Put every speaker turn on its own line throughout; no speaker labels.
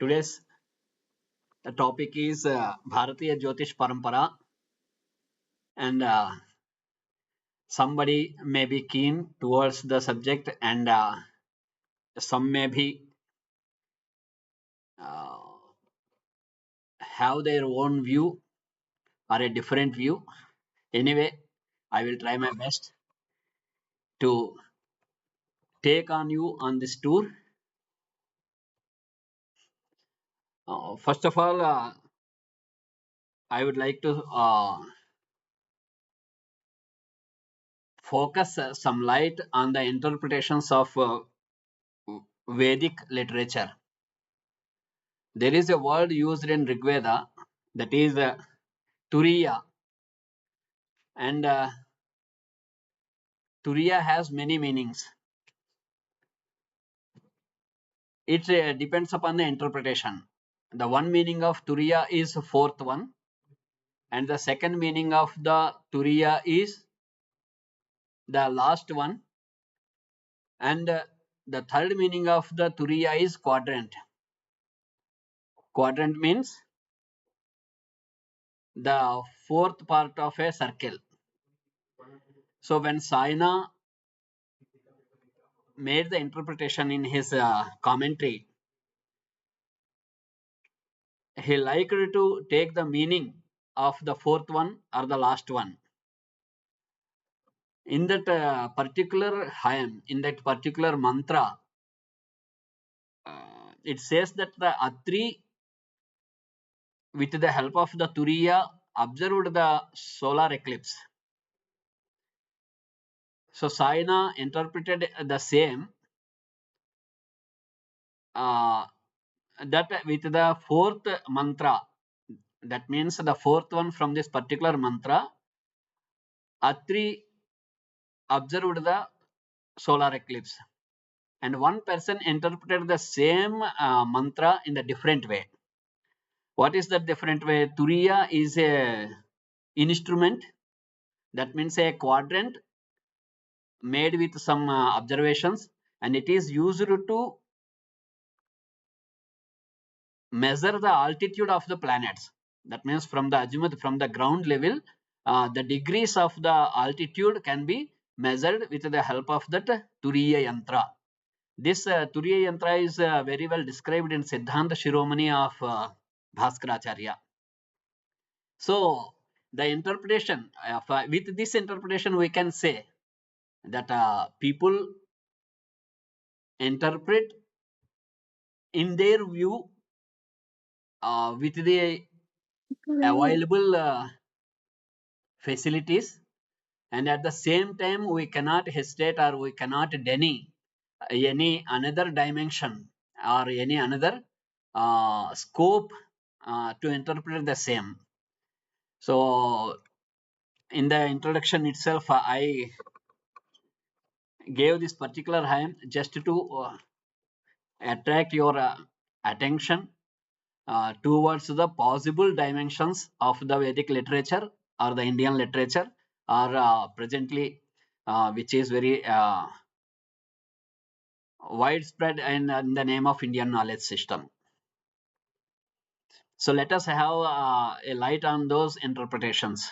Today's topic is Bharatiya Jyotish Parampara, and somebody may be keen towards the subject, and some may be uh, have their own view or a different view. Anyway, I will try my best to take on you on this tour. First of all, I would like to focus some light on the interpretations of Vedic literature. There is a word used in Rigveda, that is Turiya, and Turiya has many meanings. It depends upon the interpretation. The one meaning of Turiya is fourth one, and the second meaning of the Turiya is the last one, and the third meaning of the Turiya is quadrant. Quadrant means the fourth part of a circle. So when Sayana made the interpretation in his commentary, he liked to take the meaning of the fourth one or the last one. In that particular hymn, in that particular mantra, it says that the Atri, with the help of the Turiya, observed the solar eclipse. So Sayana interpreted the same, that with the fourth mantra. That means the fourth one from this particular mantra, Atri observed the solar eclipse, and one person interpreted the same mantra in a different way. What is that different way? Turiya is a instrument, that means a quadrant made with some observations, and it is used to measure the altitude of the planets. That means from the azimuth, from the ground level, the degrees of the altitude can be measured with the help of that Turiya Yantra. This Turiya Yantra is very well described in Siddhanta Shiromani of Bhaskaracharya. So the interpretation, with this interpretation, we can say that people interpret in their view with the available facilities, and at the same time we cannot hesitate or we cannot deny any another dimension or any another scope to interpret the same. So in the introduction itself, I gave this particular hymn just to attract your attention towards the possible dimensions of the Vedic literature or the Indian literature, or presently which is very widespread in the name of Indian knowledge system. So let us have a light on those interpretations.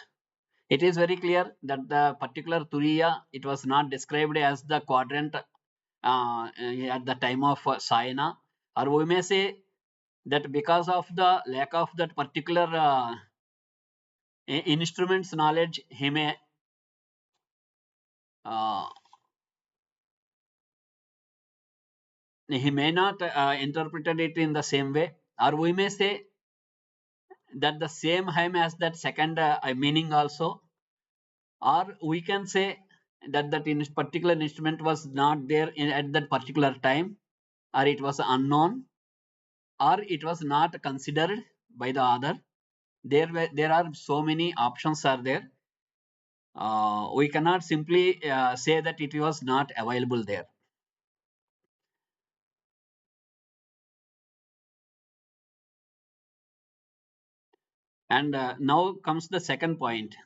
It is very clear that the particular Turiya, it was not described as the quadrant at the time of Sayana, or we may say that because of the lack of that particular instruments knowledge, he may not interpreted it in the same way, or we may say that the same hymn has that second meaning also, or we can say that that in particular instrument was not there at that particular time, or it was unknown, or it was not considered by the other. There are so many options are there. We cannot simply say that it was not available there. And now comes the second point.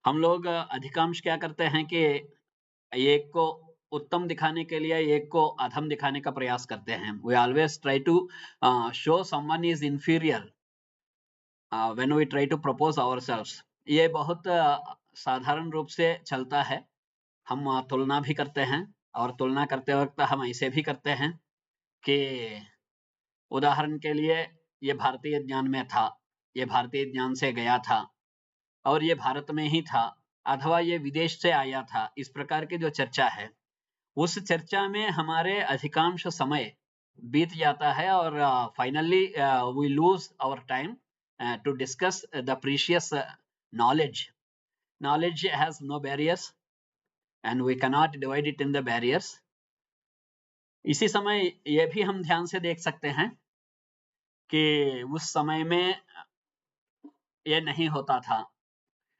हम लोग अधिकांश क्या करते हैं कि एक को उत्तम दिखाने के लिए एक को अधम दिखाने का प्रयास करते हैं. We always try to show someone is inferior when we try to propose ourselves. ये बहुत साधारण रूप से चलता है. हम तुलना भी करते हैं और तुलना करते वक्त हम ऐसे भी करते हैं कि उदाहरण के लिए ये भारतीय ज्ञान में था, ये भारतीय ज्ञान से गया था और ये भारत में ही था, अथवा ये विदेश से आया था. इस प्रकार की जो चर्चा है, उस चर्चा में हमारे अधिकांश समय बीत जाता है और finally we lose our time to discuss the precious knowledge. Knowledge has no barriers and we cannot divide it in the barriers. इसी समय ये भी हम ध्यान से देख सकते हैं कि उस समय में ये नहीं होता था,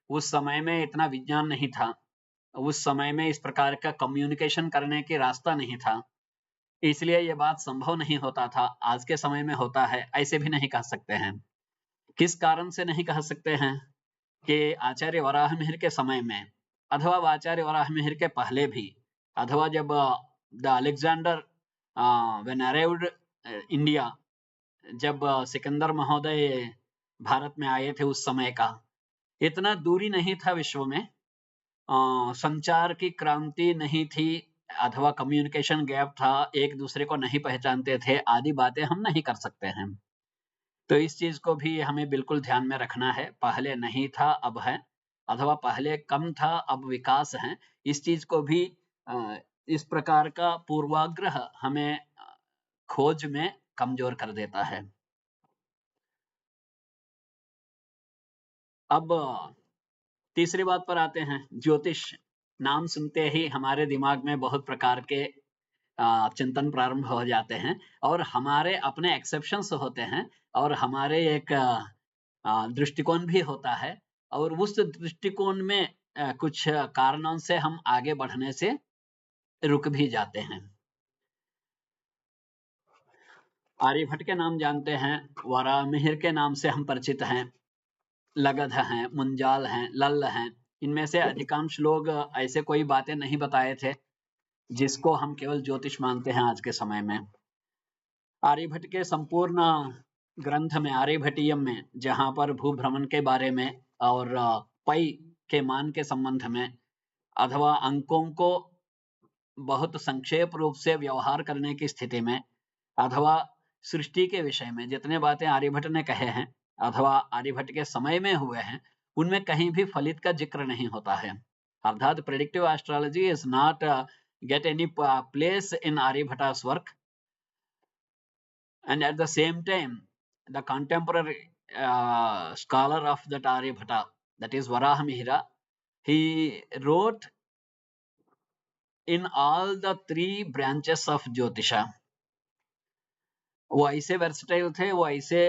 उस समय में इतना विज्ञान नहीं था, उस समय में इस प्रकार का कम्युनिकेशन करने की रास्ता नहीं था, इसलिए ये बात संभव नहीं होता था. आज के समय में होता है, ऐसे भी नहीं कह सकते हैं. किस कारण से नहीं कह सकते हैं कि आचार्य वराहमिहिर के समय में अथवा आचार्य वराहमिहिर के पहले भी, अथवा जब the Alexander when arrived India, जब सिकंदर महोदय भारत में आए थे, उस समय का इतना दूरी नहीं था विश्व में, संचार की क्रांति नहीं थी, अथवा कम्युनिकेशन गैप था, एक दूसरे को नहीं पहचानते थे, आदि बातें हम नहीं कर सकते हैं. तो इस चीज को भी हमें बिल्कुल ध्यान में रखना है. पहले नहीं था, अब है, अथवा पहले कम था, अब विकास है. इस चीज को भी इस प्रकार का पूर्वाग्रह हमें खोज में कमजोर कर देता है. अब तीसरी बात पर आते हैं. ज्योतिष नाम सुनते ही हमारे दिमाग में बहुत प्रकार के चिंतन प्रारंभ हो जाते हैं और हमारे अपने एक्सेप्शंस होते हैं और हमारे एक दृष्टिकोण भी होता है और उस दृष्टिकोण में कुछ कारणों से हम आगे बढ़ने से रुक भी जाते हैं. आर्यभट्ट के नाम जानते हैं, वराहमिहिर के नाम से हम परिचित हैं, लगध हैं, मुंजाल हैं, लल्ल हैं. इनमें से अधिकांश लोग ऐसे कोई बातें नहीं बताए थे जिसको हम केवल ज्योतिष मानते हैं आज के समय में. आर्यभट्ट के संपूर्ण ग्रंथ में, आर्यभट्टीयम में, जहां पर भूभ्रमण के बारे में और पई के मान के संबंध में, अथवा अंकों को बहुत संक्षेप रूप से व्यवहार करने की स्थिति में, अथवा सृष्टि के विषय में जितने बातें आर्यभट्ट ने कहे हैं अथवा आर्यभट्ट के समय में हुए हैं, उनमें कहीं भी फलित का जिक्र नहीं होता है. अर्थात predictive astrology is not get any place in Aryabhata's work. And at the same time, the contemporary scholar of that Aryabhata, that is Varahamihira, he wrote in all the three branches of Jyotisha. वो ऐसे versatile थे, वो ऐसे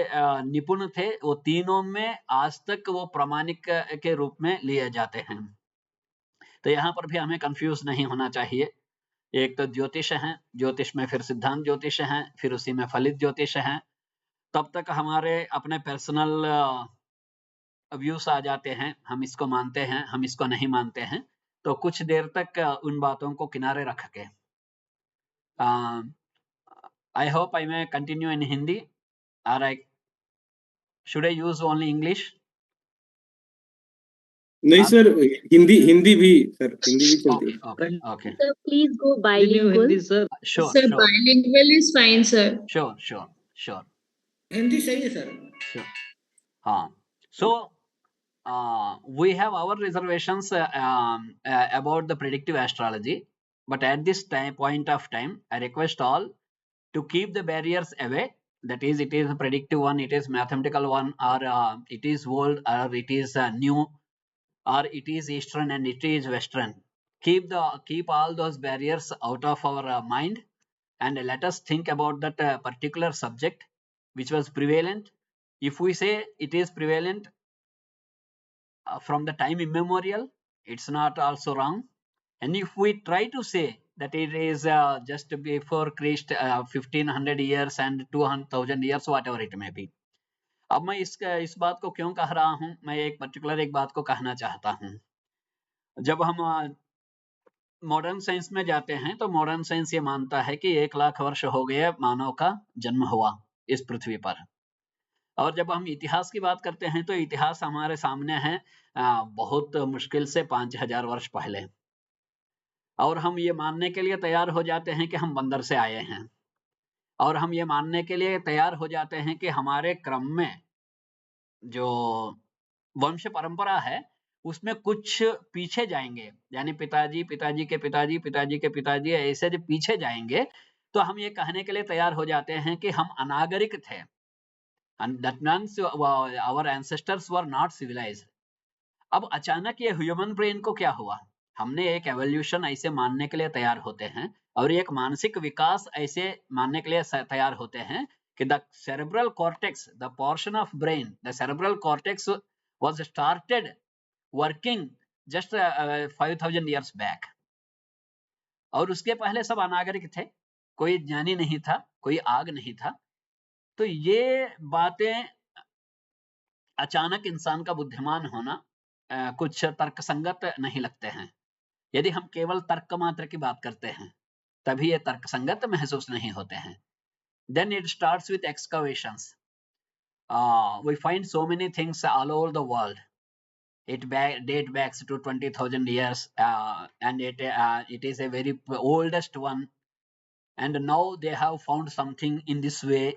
निपुण थे, वो तीनों में आज तक वो प्रामाणिक के रूप में लिए जाते हैं. तो यहाँ पर भी हमें कंफ्यूज नहीं होना चाहिए. एक तो ज्योतिष है, ज्योतिष में फिर सिद्धांत ज्योतिष है, फिर उसी में फलित ज्योतिष है. तब तक हमारे अपने पर्सनल व्यूज आ जाते हैं, हम इसको मानते हैं, हम इसको नहीं मानते हैं. तो कुछ देर तक उन बातों को किनारे रख के I hope I may continue in Hindi or should I use only English?
नहीं सर, हिंदी भी सर, हिंदी भी चलती है.
Okay.
Sir, please go bilingual.
Hindi, sir.
Sure.
Sir, bilingual is fine, sir.
Sure.
Hindi सही है sir.
Sure. So we have our reservations about the predictive astrology, but at this point of time, I request all to keep the barriers away. That is, it is a predictive one, it is mathematical one, or it is old, or it is new, or it is Eastern and it is Western. Keep all those barriers out of our mind, and let us think about that particular subject which was prevalent. If we say it is prevalent from the time immemorial, it's not also wrong. And if we try to say that it is just before Christ, 1500 years and 200,000 years, whatever it may be. अब मैं इस बात को क्यों कह रहा हूं, मैं एक बात को कहना चाहता हूं. जब हम मॉडर्न साइंस में जाते हैं तो मॉडर्न साइंस ये मानता है कि 1 लाख वर्ष हो गए मानव का जन्म हुआ इस पृथ्वी पर। और जब हम इतिहास की बात करते हैं तो इतिहास हमारे सामने है बहुत मुश्किल से 5000 वर्ष पहले, और हम ये मानने के लिए तैयार हो जाते हैं कि हम बंदर से आए हैं, और हम ये मानने के लिए तैयार हो जाते हैं कि हमारे क्रम में जो वंश परंपरा है उसमें कुछ पीछे जाएंगे, यानी पिताजी पिताजी के पिताजी पिताजी के पिताजी ऐसे जब पीछे जाएंगे तो हम ये कहने के लिए तैयार हो जाते हैं कि हम अनागरिक थे, and that means our ancestors were not civilized। अब अचानक ये ह्यूमन ब्रेन को क्या हुआ, हमने एक एवोल्यूशन ऐसे मानने के लिए तैयार होते हैं और एक मानसिक विकास ऐसे मानने के लिए तैयार होते हैं कि the cerebral cortex, the portion of brain, the cerebral cortex was started working just 5000 years back, और उसके पहले सब अनागरिक थे, कोई ज्ञानी नहीं था, कोई आग नहीं था। तो ये बातें अचानक इंसान का बुद्धिमान होना कुछ तर्कसंगत नहीं लगते हैं। यदि हम केवल तर्क मात्र की बात करते हैं तभी ये तर्कसंगत महसूस नहीं होते हैं। Then it starts with excavations. We find so many things all over the world. It date back to 20,000 years, and it is a very oldest one. And now they have found something in this way.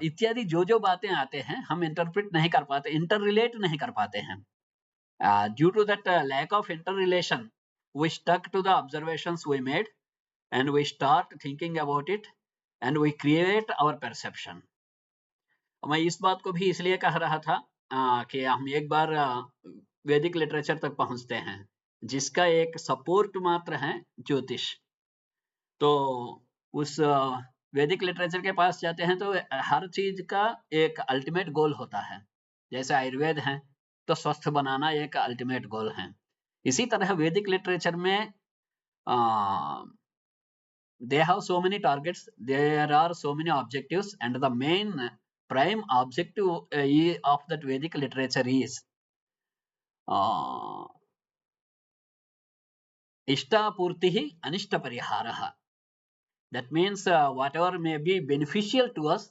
इत्यादि जो बातें आते हैं हम interpret नहीं कर पाते, इंटररिलेट नहीं कर पाते हैं। Due to that lack of interrelation, we stuck to the observations we made and we start thinking about it and we create our perception. मैं इस बात को भी इसलिए कह रहा था कि हम एक बार वैदिक लिटरेचर तक पहुंचते हैं जिसका एक सपोर्ट मात्र है ज्योतिष। तो उस वैदिक लिटरेचर के पास जाते हैं तो हर चीज का एक अल्टीमेट गोल होता है। जैसे आयुर्वेद है तो स्वस्थ बनाना एक अल्टीमेट गोल है, इसी तरह वैदिक लिटरेचर में they have so many targets, there are so many objectives, and the main prime objective of that Vedic literature is ishtapurtihi anishtapariharah. That means whatever may be beneficial to us,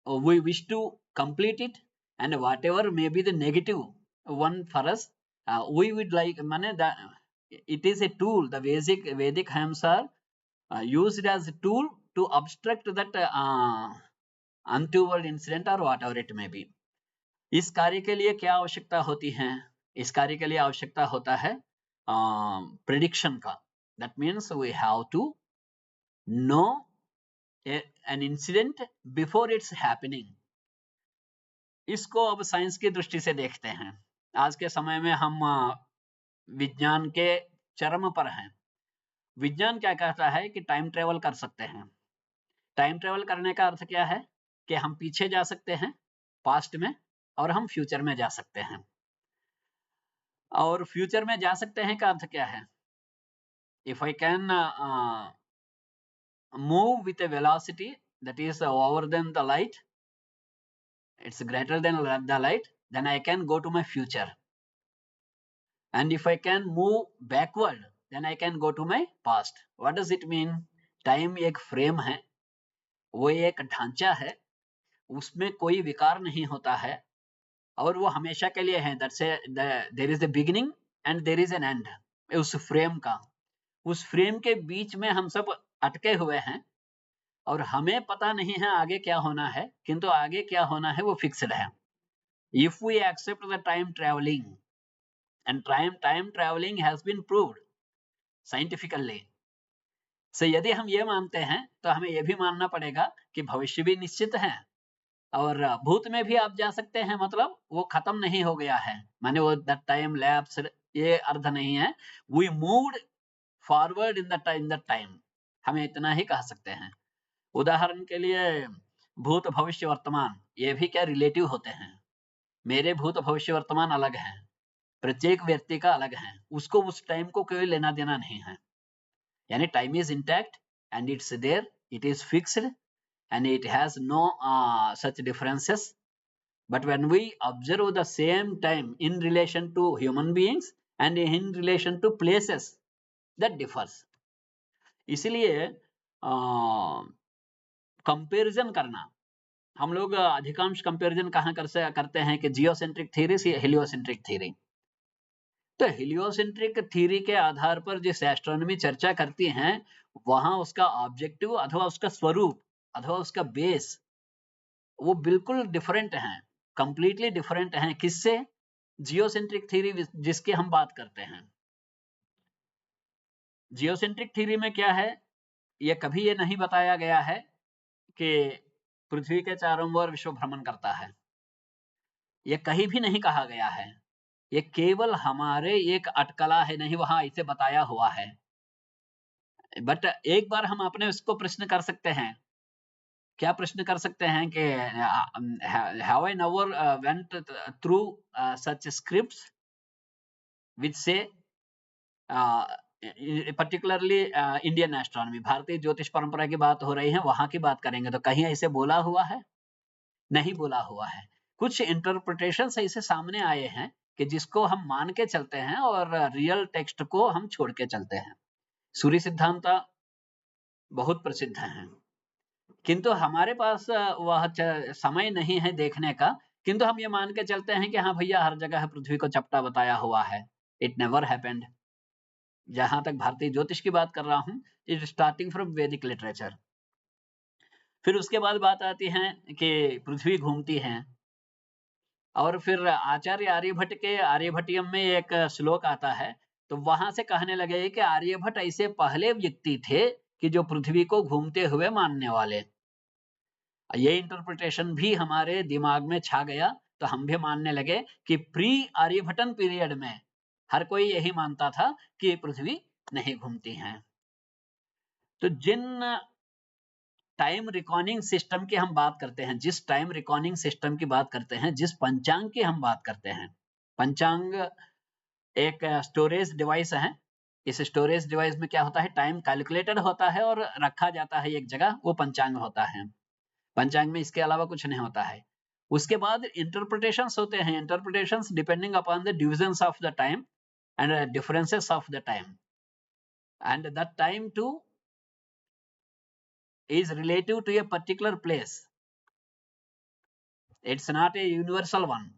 we wish to complete it, and whatever may be the negative one for us, we would like that it is a tool. The Vedic hymns are used as a tool to obstruct that untoward incident or whatever it may be. इस कार्य के लिए क्या आवश्यकता होती है? इस कार्य के लिए आवश्यकता होता है प्रेडिक्शन का। That means we have to know an incident before it's happening. इसको अब साइंस की दृष्टि से देखते हैं। आज के समय में हम विज्ञान के चरम पर हैं। विज्ञान क्या कहता है कि टाइम ट्रेवल कर सकते हैं। टाइम ट्रेवल करने का अर्थ क्या है कि हम पीछे जा सकते हैं पास्ट में और हम फ्यूचर में जा सकते हैं। और फ्यूचर में जा सकते हैं का अर्थ क्या है? If I can move with a velocity that is over than the light, it's greater than the light, then I can go to my future. And if I can move backward, then I can go to my past. What does it mean? Time एक frame है, वो एक ढांचा है, उसमें कोई विकार नहीं होता है और वो हमेशा के लिए है। There is a beginning and there is an end. उस फ्रेम का, उस फ्रेम के बीच में हम सब अटके हुए हैं और हमें पता नहीं है आगे क्या होना है, किंतु आगे क्या होना है वो फिक्स्ड है। If we accept the time travelling, and time travelling has been proved scientifically, so यदि हम ये मानते हैं तो हमें ये भी मानना पड़ेगा कि भविष्य भी निश्चित है और भूत में भी आप जा सकते हैं, मतलब वो खत्म नहीं हो गया है, माने वो द टाइम लैप्स, ये अर्थ नहीं है। We moved forward in the time, हमें इतना ही कह सकते हैं। उदाहरण के लिए भूत भविष्य वर्तमान ये भी क्या रिलेटिव होते हैं। मेरे भूत भविष्य वर्तमान अलग हैं, प्रत्येक व्यक्ति का अलग है, उसको उस टाइम को कोई लेना देना नहीं है। यानी time is intact and it's there, it is fixed and it has no such differences. But when we observe the same time in relation to human beings, and in relation to places that differs. इसलिए comparison करना, हम लोग अधिकांश comparison कहाँ करते हैं कि geocentric theory से हेलियोसेंट्रिक थ्योरी। तो हेलियोसेंट्रिक थ्योरी के आधार पर जिस एस्ट्रोनॉमी चर्चा करती हैं, वहां उसका ऑब्जेक्टिव अथवा उसका स्वरूप अथवा उसका बेस वो बिल्कुल डिफरेंट हैं, कंप्लीटली डिफरेंट हैं। किससे? जियोसेंट्रिक थ्योरी जिसकी हम बात करते हैं। जियोसेंट्रिक थ्योरी में क्या है, ये कभी ये नहीं बताया गया है कि पृथ्वी के चारों ओर विश्व भ्रमण करता है, ये कहीं भी नहीं कहा गया है। ये केवल हमारे एक अटकला है, नहीं वहां ऐसे बताया हुआ है। बट एक बार हम अपने उसको प्रश्न कर सकते हैं, क्या प्रश्न कर सकते हैं कि have I never went through such scripts which say particularly Indian astronomy, भारतीय ज्योतिष परंपरा की बात हो रही है, वहां की बात करेंगे तो कहीं ऐसे बोला हुआ है? नहीं बोला हुआ है। कुछ इंटरप्रिटेशंस ऐसे सामने आए हैं कि जिसको हम मान के चलते हैं और रियल टेक्स्ट को हम छोड़ के चलते हैं। सूर्य सिद्धांत बहुत प्रसिद्ध है, किंतु हमारे पास वह समय नहीं है देखने का, किंतु हम ये मान के चलते हैं कि हाँ भैया हर जगह पृथ्वी को चपटा बताया हुआ है। It never happened. जहां तक भारतीय ज्योतिष की बात कर रहा हूं, इट स्टार्टिंग फ्रॉम वैदिक लिटरेचर। फिर उसके बाद बात आती है कि पृथ्वी घूमती है, और फिर आचार्य आर्यभट्ट के आर्यभट्टियम में एक श्लोक आता है, तो वहां से कहने लगे कि आर्यभट्ट ऐसे पहले व्यक्ति थे कि जो पृथ्वी को घूमते हुए मानने वाले। ये इंटरप्रिटेशन भी हमारे दिमाग में छा गया, तो हम भी मानने लगे कि प्री आर्यभट्टन पीरियड में हर कोई यही मानता था कि पृथ्वी नहीं घूमती है। तो जिन टाइम रिकॉर्डिंग सिस्टम की हम बात करते हैं, जिस टाइम रिकॉर्डिंग सिस्टम की बात करते हैं, जिस पंचांग की हम बात करते हैं, पंचांग एक स्टोरेज डिवाइस है। इस स्टोरेज डिवाइस में क्या होता है, टाइम कैलकुलेटेड होता है और रखा जाता है एक जगह, वो पंचांग होता है। पंचांग में इसके अलावा कुछ नहीं होता है। उसके बाद इंटरप्रिटेशंस होते हैं, interpretations depending upon the divisions of the time and differences of the time, and that time too is relative to a particular place. It's not a universal one.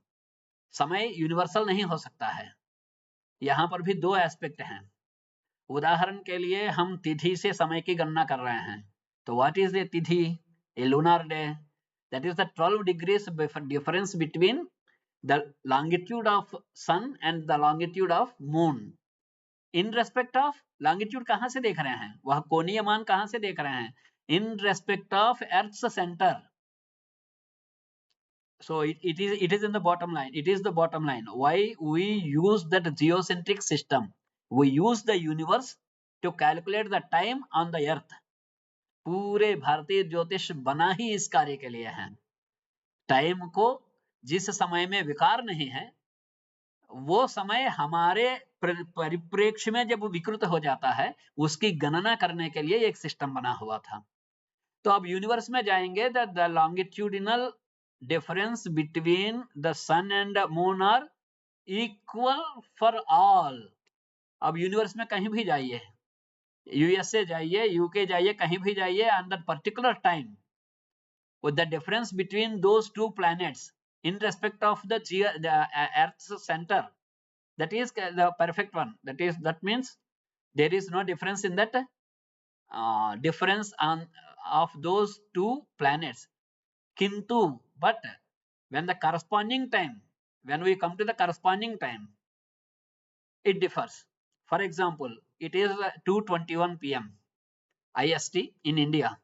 समय यूनिवर्सल नहीं हो सकता है। यहाँ पर भी दो एस्पेक्ट हैं। उदाहरण के लिए हम तिथि से समय की गणना कर रहे हैं, तो what is a tithi? A lunar day, that is the 12 degrees difference between the longitude of sun and the longitude of moon. In respect of longitude कहां से देख रहे हैं, वह कोणीय मान कहां से देख रहे हैं? In respect of Earth's center. So it is in the bottom line. It is the bottom line. Why we use that geocentric system? We use the universe to calculate the time on the earth. पूरे भारतीय ज्योतिष बना ही इस कार्य के लिए है। Time को जिस समय में विकार नहीं है, वो समय हमारे परिप्रेक्ष्य में जब विकृत हो जाता है, उसकी गणना करने के लिए एक सिस्टम बना हुआ था। तो अब यूनिवर्स में जाएंगे, the longitudinal difference between the sun and moon are equal for all. अब यूनिवर्स में कहीं भी जाइए, यूएसए जाइए, यूके जाइए, कहीं भी जाइए, and that particular time with the difference between those two planets in respect of the Earth's center, that is the perfect one. That means there is no difference in that difference of those two planets. Kintu, but when the corresponding time, when we come to the corresponding time, it differs. For example, it is 2:21 p.m. IST in India.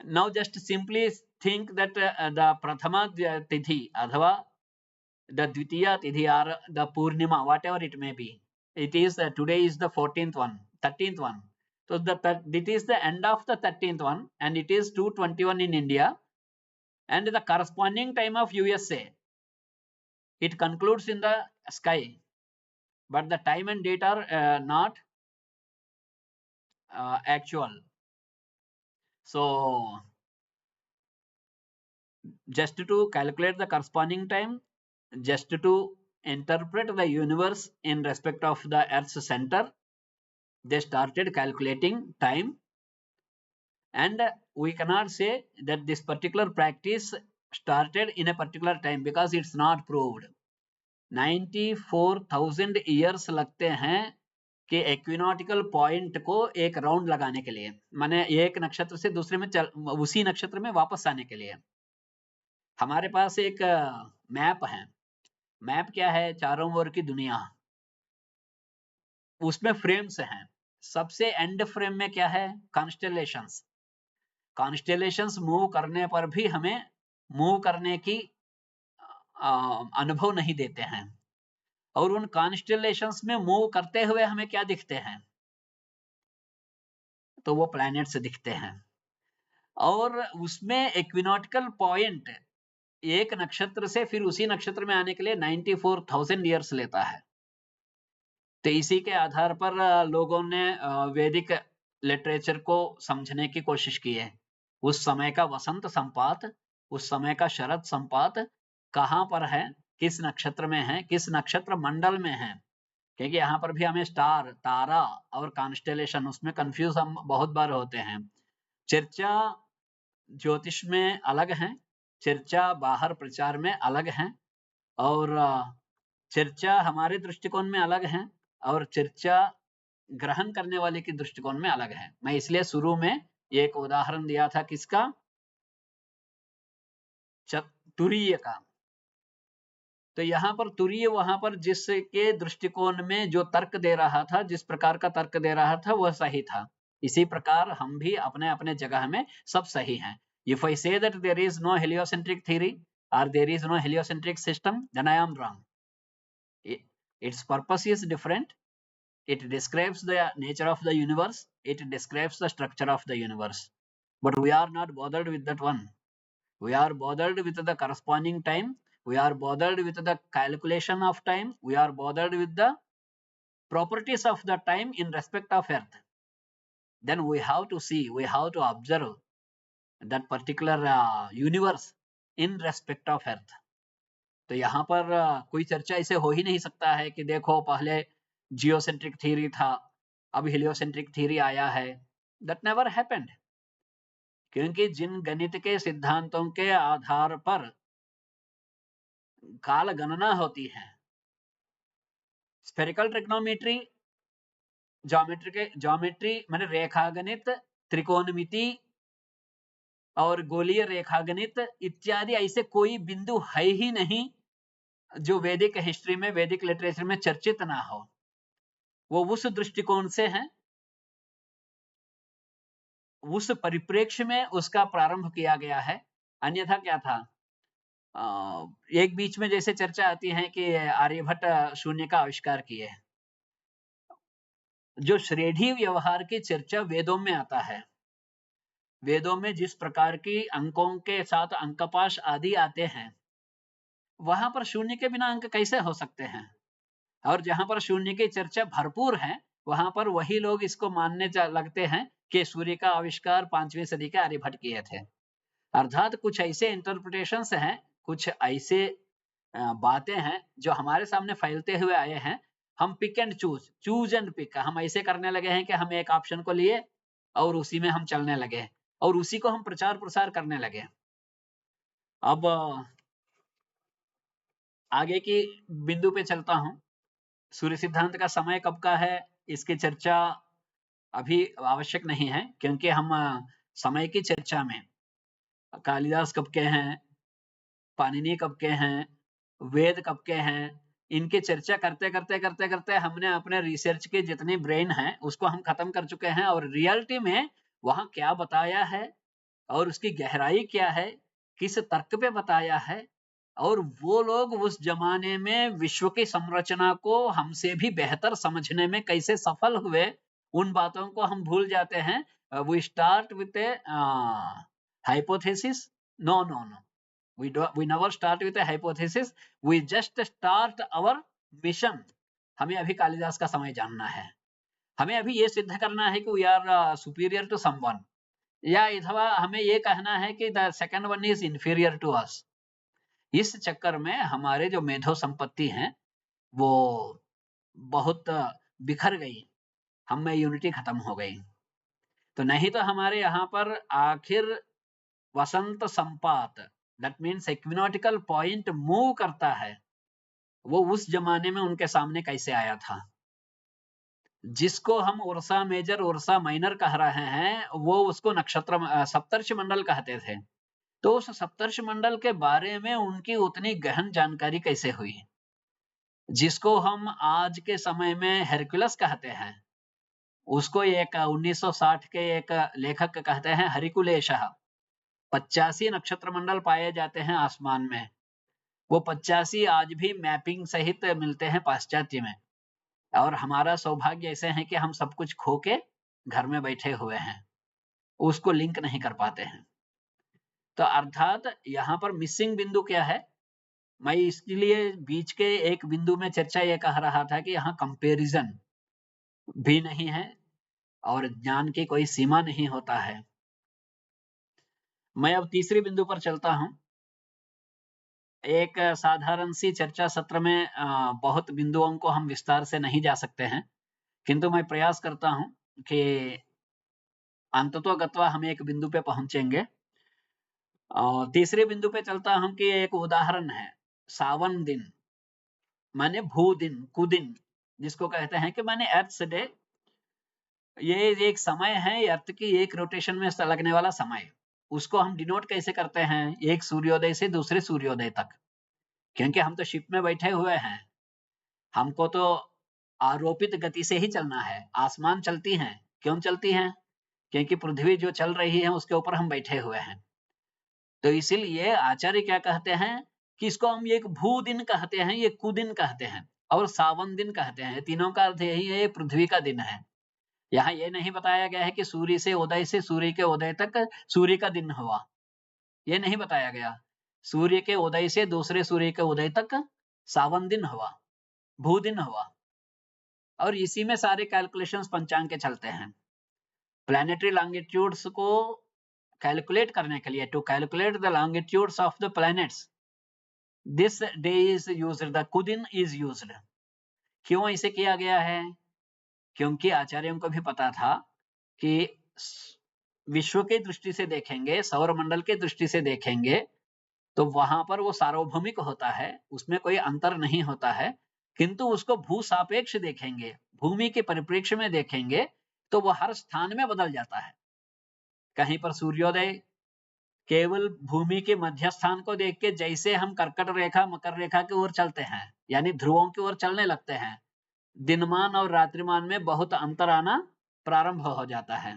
Now just simply think that the Prathama Tithi अथवा the Dvitiya Tithi or the Purnima, whatever it may be, it is today is the 14th one, 13th one. So it is the end of the 13th one, and it is 2:21 in India, and the corresponding time of USA, it concludes in the sky, but the time and date are not actual. So just to calculate the corresponding time, just to interpret the universe in respect of the Earth's center, they started calculating time, and we cannot say that this particular practice started in a particular time because it's not proved. 94,000 years लगते हैं कि इक्विनॉटिकल point को एक round लगाने के लिए, माने एक नक्षत्र से दूसरे में उसी नक्षत्र में वापस आने के लिए। हमारे पास एक मैप है। मैप क्या है? चारों ओर की दुनिया, उसमें फ्रेम्स हैं। सबसे एंड फ्रेम में क्या है? कॉन्स्टेलेशंस। कॉन्स्टेलेशंस मूव करने पर भी हमें मूव करने की अनुभव नहीं देते हैं, और उन कॉन्स्टेलेशंस में मूव करते हुए हमें क्या दिखते हैं? तो वो प्लैनेट्स दिखते हैं। और उसमें इक्विनॉटिकल पॉइंट एक नक्षत्र से फिर उसी नक्षत्र में आने के लिए 94,000 ईयर्स लेता है। तो इसी के आधार पर लोगों ने वैदिक लिटरेचर को समझने की कोशिश की है। उस समय का वसंत संपात, उस समय का शरद संपात कहाँ पर है, किस नक्षत्र में है, किस नक्षत्र मंडल में है, क्योंकि यहाँ पर भी हमें स्टार, तारा और कॉन्स्टेलेशन, उसमें कंफ्यूज हम बहुत बार होते हैं। चर्चा ज्योतिष में अलग है, चर्चा बाहर प्रचार में अलग है, और चर्चा हमारे दृष्टिकोण में अलग है, और चर्चा ग्रहण करने वाले के दृष्टिकोण में अलग है। मैं इसलिए शुरू में एक उदाहरण दिया था, किसका? तुरीय का। तो यहाँ पर तुरीय वहां पर जिसके दृष्टिकोण में जो तर्क दे रहा था, जिस प्रकार का तर्क दे रहा था, वह सही था। इसी प्रकार हम भी अपने अपने जगह में सब सही हैं। If I say that there is no heliocentric theory or there is no heliocentric system, then I am wrong. Its purpose is different. It describes the nature of the universe. It describes the structure of the universe. But we are not bothered with that one. We are bothered with the corresponding time. We are bothered with the calculation of time. We are bothered with the properties of the time in respect of Earth. Then we have to see, we have to observe that particular universe in respect of Earth. तो यहाँ पर कोई चर्चा ऐसे हो ही नहीं सकता है कि देखो पहले जियोसेंट्रिक थ्योरी था, अब हेलियोसेंट्रिक थ्योरी आया है। That never happened. क्योंकि जिन गणित के सिद्धांतों के आधार पर काल गणना होती है, स्फेरिकल ट्रिग्नोमेट्री, ज्योमेट्री माने रेखा गणित, त्रिकोणमिति और गोलीय रेखा गणित इत्यादि, ऐसे कोई बिंदु है ही नहीं जो वैदिक हिस्ट्री में, वैदिक लिटरेचर में चर्चित ना हो। वो उस दृष्टिकोण से है, उस परिप्रेक्ष्य में उसका प्रारंभ किया गया है। अन्यथा क्या था? एक बीच में जैसे चर्चा आती है कि आर्यभट्ट शून्य का आविष्कार किए। जो श्रेणी व्यवहार की चर्चा वेदों में आता है, वेदों में जिस प्रकार की अंकों के साथ अंकपाश आदि आते हैं, वहां पर शून्य के बिना अंक कैसे हो सकते हैं? और जहां पर शून्य की चर्चा भरपूर है, वहां पर वही लोग इसको मानने लगते हैं कि सूर्य का आविष्कार 5वीं सदी के आर्यभट्ट किए थे। अर्थात कुछ ऐसे इंटरप्रिटेशंस हैं, कुछ ऐसे बातें हैं जो हमारे सामने फैलते हुए आए हैं। हम pick and choose and pick, हम ऐसे करने लगे हैं कि हम एक ऑप्शन को लिए और उसी में हम चलने लगे और उसी को हम प्रचार प्रसार करने लगे। अब आगे की बिंदु पे चलता हूं। सूर्य सिद्धांत का समय कब का है, इसकी चर्चा अभी आवश्यक नहीं है, क्योंकि हम समय की चर्चा में कालिदास कब के हैं, पाणिनि कब के हैं, वेद कब के हैं, इनकी चर्चा करते करते करते करते हमने अपने रिसर्च की जितनी ब्रेन है उसको हम खत्म कर चुके हैं, और रियलिटी में वहां क्या बताया है और उसकी गहराई क्या है, किस तर्क पे बताया है, और वो लोग उस जमाने में विश्व की संरचना को हमसे भी बेहतर समझने में कैसे सफल हुए, उन बातों को हम भूल जाते हैं। We start with a hypothesis. No no no, we never start with a hypothesis, we just start our mission. हमें अभी कालिदास का समय जानना है, हमें अभी ये सिद्ध करना है कि we are superior to someone, या अथवा हमें ये कहना है कि the second one is inferior to us। इस चक्कर में हमारे जो मेधो संपत्ति हैं, वो बहुत बिखर गई, हम में यूनिटी खत्म हो गई। तो नहीं तो हमारे यहाँ पर आखिर वसंत संपात, दैट मीन्स इक्विनोटिकल पॉइंट मूव करता है, वो उस जमाने में उनके सामने कैसे आया था। जिसको हम उर्सा मेजर उर्सा माइनर कह रहे हैं, वो उसको नक्षत्र सप्तर्षि मंडल कहते थे। तो उस सप्तर्षि मंडल के बारे में उनकी उतनी गहन जानकारी कैसे हुई, जिसको हम आज के समय में हेरक्युलस कहते हैं, उसको एक 1960 के एक लेखक कहते हैं हरिकुलेशः। 85 नक्षत्र मंडल पाए जाते हैं आसमान में, वो 85 आज भी मैपिंग सहित मिलते हैं पाश्चात्य में, और हमारा सौभाग्य ऐसे है कि हम सब कुछ खो के घर में बैठे हुए हैं, उसको लिंक नहीं कर पाते हैं। तो अर्थात यहाँ पर मिसिंग बिंदु क्या है, मैं इसके लिए बीच के एक बिंदु में चर्चा ये कह रहा था कि यहाँ कंपैरिजन भी नहीं है और ज्ञान की कोई सीमा नहीं होता है। मैं अब तीसरी बिंदु पर चलता हूं। एक साधारण सी चर्चा सत्र में बहुत बिंदुओं को हम विस्तार से नहीं जा सकते हैं, किंतु मैं प्रयास करता हूं कि अंततोगत्वा हम एक बिंदु पे पहुंचेंगे। तीसरे बिंदु पे चलता हूं कि एक उदाहरण है, सावन दिन माने भू दिन, कुदिन, जिसको कहते हैं कि माने अर्थ डे। ये एक समय है अर्थ की एक रोटेशन में लगने वाला समय, उसको हम डिनोट कैसे करते हैं, एक सूर्योदय से दूसरे सूर्योदय तक। क्योंकि हम तो शिप में बैठे हुए हैं, हमको तो आरोपित गति से ही चलना है। आसमान चलती हैं, क्यों चलती हैं? क्योंकि पृथ्वी जो चल रही है उसके ऊपर हम बैठे हुए हैं। तो इसीलिए आचार्य क्या कहते हैं कि इसको हम एक भू दिन कहते हैं, ये कुदिन कहते हैं और सावन दिन कहते हैं। तीनों का अर्थ यही है, पृथ्वी का दिन है। यहाँ ये नहीं बताया गया है कि सूर्य से उदय से सूर्य के उदय तक सूर्य का दिन हुआ, ये नहीं बताया गया। सूर्य के उदय से दूसरे सूर्य के उदय तक सावन दिन हुआ, भू दिन हुआ, और इसी में सारे कैलकुलेशंस पंचांग के चलते हैं। प्लैनेटरी लॉन्गिट्यूड्स को कैलकुलेट करने के लिए, to calculate the longitudes of the planets, this day is used, the kudin is used. क्यों ऐसे किया गया है? क्योंकि आचार्यों को भी पता था कि विश्व की दृष्टि से देखेंगे, सौर मंडल की दृष्टि से देखेंगे, तो वहां पर वो सार्वभौमिक होता है, उसमें कोई अंतर नहीं होता है। किंतु उसको भू सापेक्ष देखेंगे, भूमि के परिप्रेक्ष्य में देखेंगे, तो वो हर स्थान में बदल जाता है। कहीं पर सूर्योदय केवल भूमि के मध्य स्थान को देख के, जैसे हम कर्कट रेखा मकर रेखा की ओर चलते हैं, यानी ध्रुवों की ओर चलने लगते हैं, दिनमान और रात्रिमान में बहुत अंतर आना प्रारंभ हो जाता है।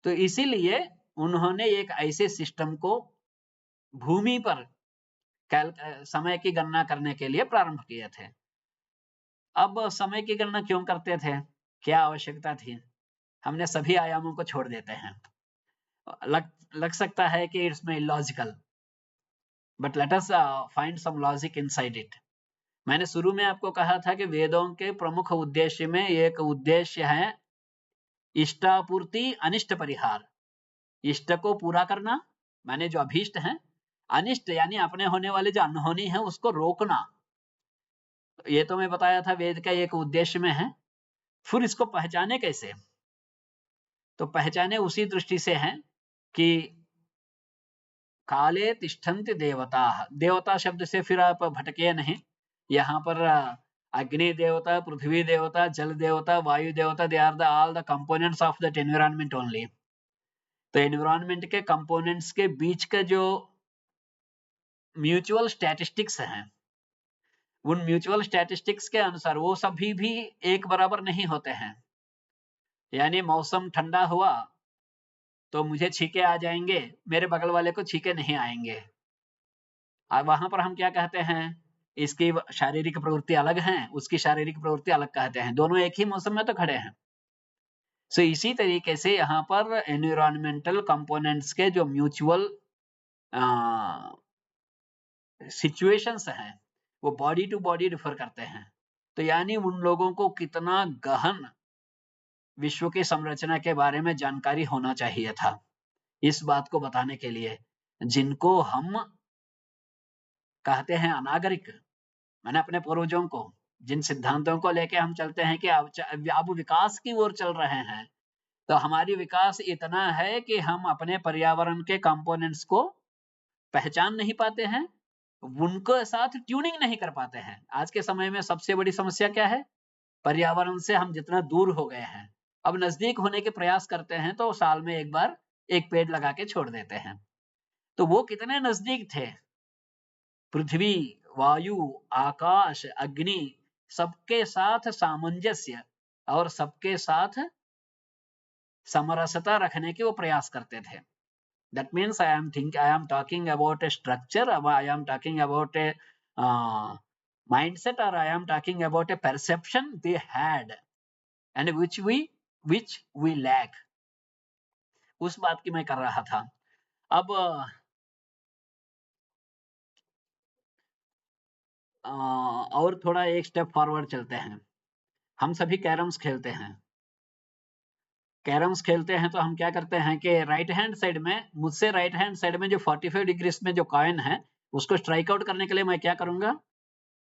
तो इसीलिए उन्होंने एक ऐसे सिस्टम को भूमि पर समय की गणना करने के लिए प्रारंभ किए थे। अब समय की गणना क्यों करते थे, क्या आवश्यकता थी? हमने सभी आयामों को छोड़ देते हैं। लग सकता है कि it's may illogical, but let us find some logic inside it. मैंने शुरू में आपको कहा था कि वेदों के प्रमुख उद्देश्य में एक उद्देश्य है इष्टापूर्ति अनिष्ट परिहार। इष्ट को पूरा करना माने जो अभीष्ट है, अनिष्ट यानी अपने होने वाले जो अनहोनी है उसको रोकना। ये तो मैं बताया था वेद का एक उद्देश्य में है। फिर इसको पहचाने कैसे? तो पहचाने उसी दृष्टि से है कि काले तिष्ठन्ति देवता। देवता शब्द से फिर आप भटके नहीं, यहाँ पर अग्नि देवता, पृथ्वी देवता, जल देवता, वायु देवता, they are the all the components of that environment only. तो एनवायरनमेंट के कंपोनेंट्स के बीच का जो म्यूचुअल स्टैटिस्टिक्स हैं, उन म्यूचुअल स्टैटिस्टिक्स के अनुसार वो सभी भी एक बराबर नहीं होते हैं। यानी मौसम ठंडा हुआ तो मुझे छींके आ जाएंगे, मेरे बगल वाले को छींके नहीं आएंगे। अब वहां पर हम क्या कहते हैं, इसकी शारीरिक प्रवृत्ति अलग है, उसकी शारीरिक प्रवृत्ति अलग कहते हैं, दोनों एक ही मौसम में तो खड़े हैं। सो इसी तरीके से यहाँ पर एनवायरमेंटल कंपोनेंट्स के जो म्यूचुअल सिचुएशंस हैं वो बॉडी टू बॉडी डिफर करते हैं। तो यानी उन लोगों को कितना गहन विश्व की संरचना के बारे में जानकारी होना चाहिए था, इस बात को बताने के लिए, जिनको हम कहते हैं अनागरिक, मैंने अपने पूर्वजों को, जिन सिद्धांतों को लेके हम चलते हैं कि अब विकास की ओर चल रहे हैं, तो हमारी विकास इतना है कि हम अपने पर्यावरण के कंपोनेंट्स को पहचान नहीं पाते हैं, उनके साथ ट्यूनिंग नहीं कर पाते हैं। आज के समय में सबसे बड़ी समस्या क्या है? पर्यावरण से हम जितना दूर हो गए हैं। अब नजदीक होने के प्रयास करते हैं तो साल में एक बार एक पेड़ लगा के छोड़ देते हैं। तो वो कितने नजदीक थे? पृथ्वी, वायु, आकाश, अग्नि, सबके साथ सामंजस्य और सबके साथ समरसता रखने के वो प्रयास करते थे। That means I am talking about a structure, or I am talking about a mindset, or I am talking about a perception they had and which we lack. उस बात की मैं कर रहा था। अब और थोड़ा एक स्टेप फॉरवर्ड चलते हैं। हम सभी कैरम्स खेलते हैं। कैरम्स खेलते हैं तो हम क्या करते हैं कि राइट हैंड साइड में, मुझसे राइट हैंड साइड में जो 45 डिग्रीज में जो कॉइन है, उसको स्ट्राइक आउट करने के लिए मैं क्या करूंगा?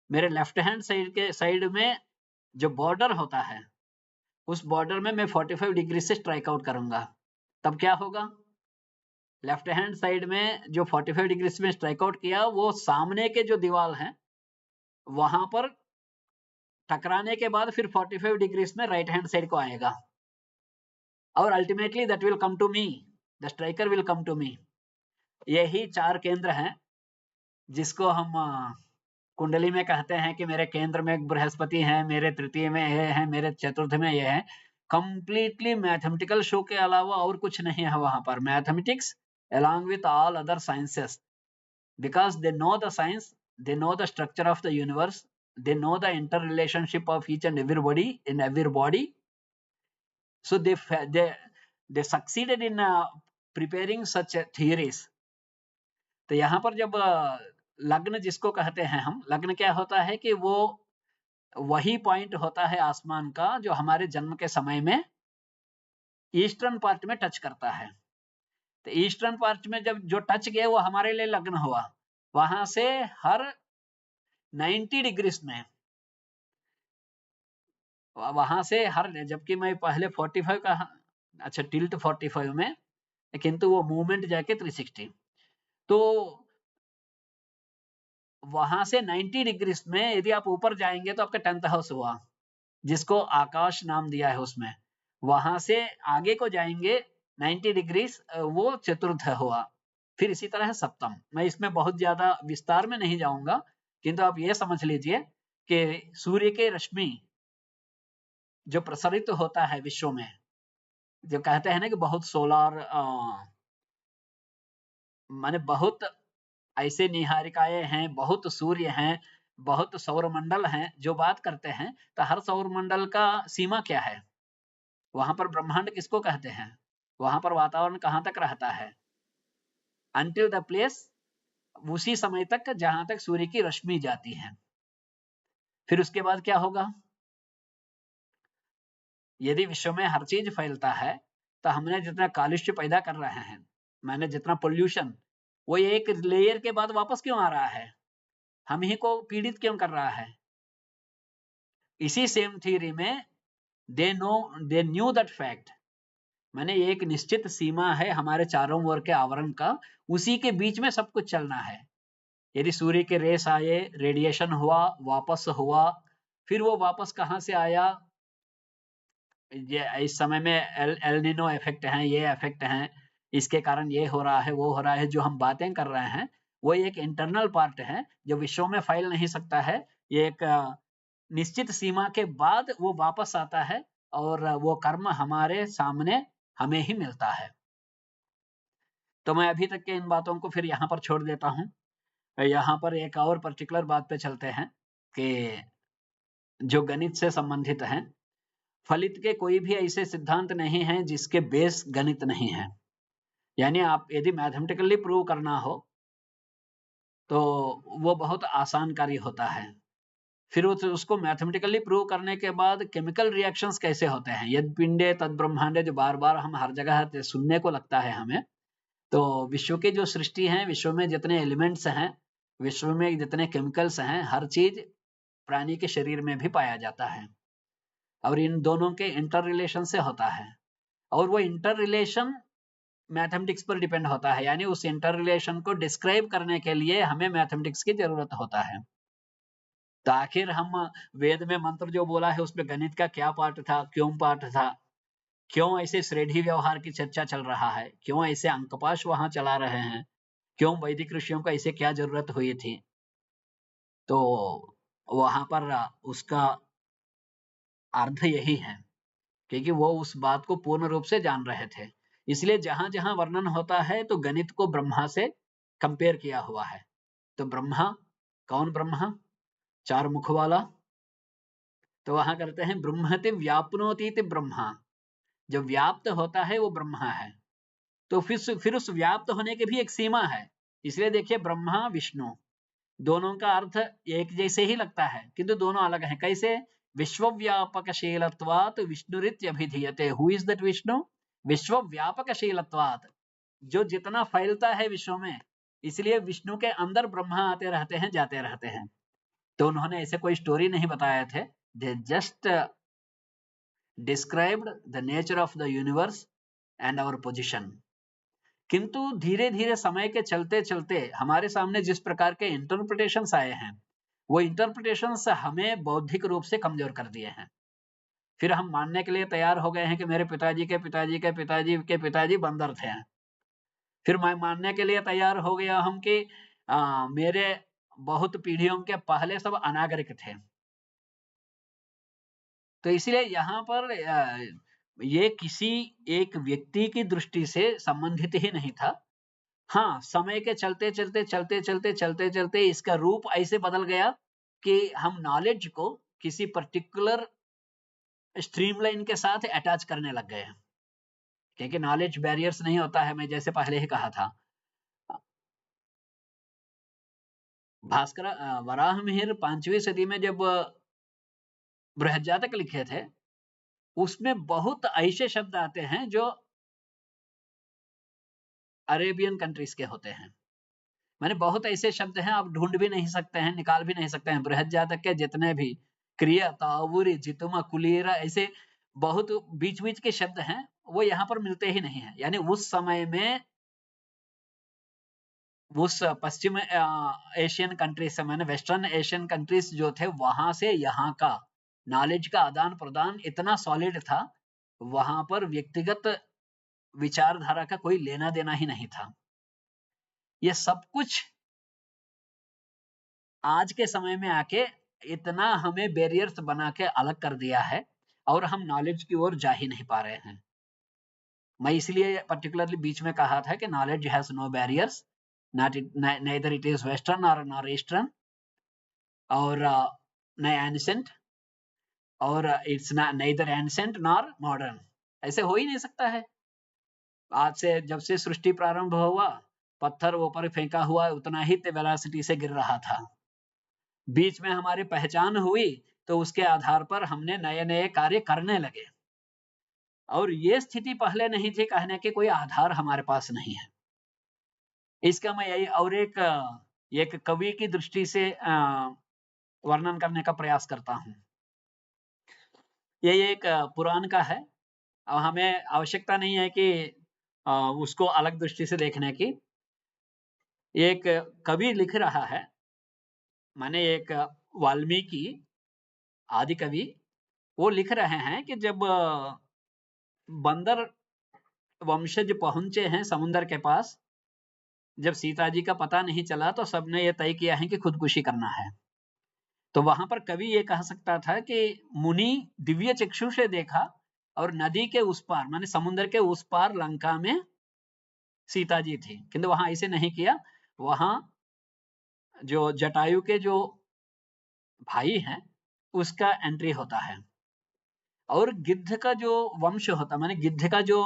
मेरे लेफ्ट हैंड साइड में जो बॉर्डर होता है, उस बॉर्डर में मैं 45 डिग्री से स्ट्राइक आउट करूंगा। तब क्या होगा? लेफ्ट हैंड साइड में जो 45 डिग्री में स्ट्राइक आउट किया, वो सामने के जो दीवार है वहां पर टकराने के बाद फिर 45 डिग्री में राइट हैंड साइड को आएगा और ultimately that will come to me, the striker will come to me. यही 4 केंद्र हैं जिसको हम कुंडली में कहते हैं कि मेरे केंद्र में बृहस्पति है, मेरे तृतीय में ये है, मेरे चतुर्थ में ये है। कंप्लीटली मैथमेटिकल शो के अलावा और कुछ नहीं है वहां पर। Mathematics along with all other sciences, because they know the science, they know the structure of the universe, they know the interrelationship of each and everybody in every body, so they succeeded in preparing such theories. तो यहाँ पर जब लग्न जिसको कहते हैं हम, लग्न क्या होता है कि वो वही पॉइंट होता है आसमान का जो हमारे जन्म के समय में ईस्टर्न पार्ट में टच करता है। तो ईस्टर्न पार्ट में जब जो टच गया वो हमारे लिए लग्न हुआ। वहां से हर 90 डिग्रीज में, वहां से हर, जबकि मैं पहले 45 का, अच्छा टिल्ट 45 में, किंतु वो मूवमेंट जाके 360, तो वहां से 90 डिग्रीज में यदि आप ऊपर जाएंगे तो आपका 10th हाउस हुआ, जिसको आकाश नाम दिया है उसमें। वहां से आगे को जाएंगे 90 डिग्रीज, वो चतुर्थ हुआ। फिर इसी तरह सप्तम। मैं इसमें बहुत ज्यादा विस्तार में नहीं जाऊंगा, किंतु आप ये समझ लीजिए कि सूर्य के रश्मि जो प्रसारित होता है विश्व में, जो कहते हैं ना कि बहुत सोलर माने बहुत ऐसे निहारिकाएं हैं, बहुत सूर्य हैं, बहुत सौरमंडल हैं, जो बात करते हैं, तो हर सौरमंडल का सीमा क्या है? वहां पर ब्रह्मांड किसको कहते हैं? वहां पर वातावरण कहाँ तक रहता है? अनटिल द प्लेस, उसी समय तक जहां तक सूर्य की रश्मि जाती है। फिर उसके बाद क्या होगा? यदि विश्व में हर चीज फैलता है, तो हमने जितना कालुष्य पैदा कर रहे हैं, मैंने जितना पोल्यूशन, वो एक लेयर के बाद वापस क्यों आ रहा है? हम ही को पीड़ित क्यों कर रहा है? इसी सेम थ्योरी में दे न्यू दैट फैक्ट, मैंने एक निश्चित सीमा है हमारे चारों ओर के आवरण का, उसी के बीच में सब कुछ चलना है। यदि सूर्य के रेस आए, रेडिएशन हुआ, वापस हुआ, फिर वो वापस कहाँ से आया? ये इस समय में एल निनो इफेक्ट हैं, ये इफेक्ट हैं, इसके कारण ये हो रहा है, वो हो रहा है। जो हम बातें कर रहे हैं वो एक इंटरनल पार्ट है जो विश्व में फैल नहीं सकता है। ये एक निश्चित सीमा के बाद वो वापस आता है और वो कर्म हमारे सामने हमें ही मिलता है। तो मैं अभी तक के इन बातों को फिर यहाँ पर छोड़ देता हूँ। यहाँ पर एक और पर्टिकुलर बात पे चलते हैं कि जो गणित से संबंधित हैं। फलित के कोई भी ऐसे सिद्धांत नहीं है जिसके बेस गणित नहीं है। यानी आप यदि मैथमेटिकली प्रूव करना हो तो वो बहुत आसान कार्य होता है। फिर उसको मैथमेटिकली प्रूव करने के बाद केमिकल रिएक्शंस कैसे होते हैं, यद पिंडे तद ब्रह्मांडे, जो बार बार हम हर जगह सुनने को लगता है हमें। तो विश्व की जो सृष्टि है, विश्व में जितने एलिमेंट्स हैं, विश्व में जितने केमिकल्स हैं, हर चीज प्राणी के शरीर में भी पाया जाता है और इन दोनों के इंटर रिलेशन से होता है और वो इंटर रिलेशन मैथमेटिक्स पर डिपेंड होता है, यानी उस इंटर रिलेशन को डिस्क्राइब करने के लिए हमें मैथमेटिक्स की जरूरत होता है। तो आखिर हम वेद में मंत्र जो बोला है उसमें गणित का क्या पार्ट था, क्यों पार्ट था, क्यों ऐसे श्रेणी व्यवहार की चर्चा चल रहा है, क्यों ऐसे अंकपाश वहां चला रहे हैं, क्यों वैदिक ऋषियों को ऐसे क्या जरूरत हुई थी, तो वहां पर उसका अर्थ यही है क्योंकि वो उस बात को पूर्ण रूप से जान रहे थे। इसलिए जहां जहां वर्णन होता है तो गणित को ब्रह्मा से कंपेयर किया हुआ है। तो ब्रह्मा कौन? ब्रह्मा चार मुख वाला, तो वहां करते हैं ब्रह्मति व्यापनोति ब्रह्मा, जो व्याप्त होता है वो ब्रह्मा है। तो फिर उस व्याप्त होने की भी एक सीमा है। इसलिए देखिए ब्रह्मा विष्णु दोनों का अर्थ एक जैसे ही लगता है किंतु दोनों अलग हैं। कैसे? विश्वव्यापकशीलत्वात् विष्णुरित्यभिधीयते। Who is that Vishnu? विश्वव्यापकशीलत्वात्, जो जितना फैलता है विश्व में, इसलिए विष्णु के अंदर ब्रह्मा आते रहते हैं, जाते रहते हैं। तो उन्होंने ऐसे कोई स्टोरी नहीं बताए थे, they just described the nature of the universe and our position. किंतु धीरे धीरे समय के चलते चलते हमारे सामने जिस प्रकार के इंटरप्रिटेशंस आए हैं, वो इंटरप्रिटेशंस हमें बौद्धिक रूप से कमजोर कर दिए हैं। फिर हम मानने के लिए तैयार हो गए हैं कि मेरे पिताजी के पिताजी के पिताजी के पिताजी बंदर थे। फिर मैं मानने के लिए तैयार हो गया हम कि मेरे बहुत पीढ़ियों के पहले सब अनागरिक थे। तो इसलिए यहाँ पर ये किसी एक व्यक्ति की दृष्टि से संबंधित ही नहीं था। हाँ, समय के चलते इसका रूप ऐसे बदल गया कि हम नॉलेज को किसी पर्टिकुलर स्ट्रीमलाइन के साथ अटैच करने लग गए हैं, क्योंकि नॉलेज बैरियर्स नहीं होता है। मैं जैसे पहले ही कहा था, भास्कर वराह मिहिर 5वीं सदी में जब बृहज्जातक लिखे थे, उसमें बहुत ऐसे शब्द आते हैं जो अरेबियन कंट्रीज के होते हैं। मैंने बहुत ऐसे शब्द हैं आप ढूंढ भी नहीं सकते हैं, निकाल भी नहीं सकते हैं। बृहज्जातक के जितने भी क्रिया, तावुरी, जितुमा, कुलीरा, ऐसे बहुत बीच बीच के शब्द हैं, वो यहाँ पर मिलते ही नहीं है। यानी उस समय में उस पश्चिम एशियन कंट्रीज से, मैंने वेस्टर्न एशियन कंट्रीज जो थे, वहां से यहाँ का नॉलेज का आदान प्रदान इतना सॉलिड था, वहां पर व्यक्तिगत विचारधारा का कोई लेना देना ही नहीं था। ये सब कुछ आज के समय में आके इतना हमें बैरियर्स बना के अलग कर दिया है और हम नॉलेज की ओर जा ही नहीं पा रहे हैं। मैं इसलिए पर्टिकुलरली बीच में कहा था कि knowledge has no barriers, neither it is western or nor eastern और न एंसेंट और it's neither ancient nor modern। ऐसे हो ही नहीं सकता है। आज से जब से सृष्टि प्रारंभ हुआ, पत्थर ऊपर फेंका हुआ उतना ही वेलोसिटी से गिर रहा था। बीच में हमारी पहचान हुई तो उसके आधार पर हमने नए नए कार्य करने लगे, और ये स्थिति पहले नहीं थी कहने के कोई आधार हमारे पास नहीं है। इसका मैं यही और एक कवि की दृष्टि से वर्णन करने का प्रयास करता हूँ। ये एक पुराण का है और हमें आवश्यकता नहीं है कि उसको अलग दृष्टि से देखने की। एक कवि लिख रहा है, माने एक वाल्मीकि आदि कवि, वो लिख रहे हैं कि जब बंदर वंशज पहुंचे हैं समुद्र के पास, जब सीता जी का पता नहीं चला तो सबने ये तय किया है कि खुदकुशी करना है। तो वहां पर कवि ये कह सकता था कि मुनि दिव्य चक्षु से देखा और नदी के उस पार, माने समुद्र के उस पार लंका में सीता जी थी, किंतु वहां ऐसे नहीं किया। वहां जो जटायु के जो भाई हैं उसका एंट्री होता है, और गिद्ध का जो वंश होता है, माने गिद्ध का जो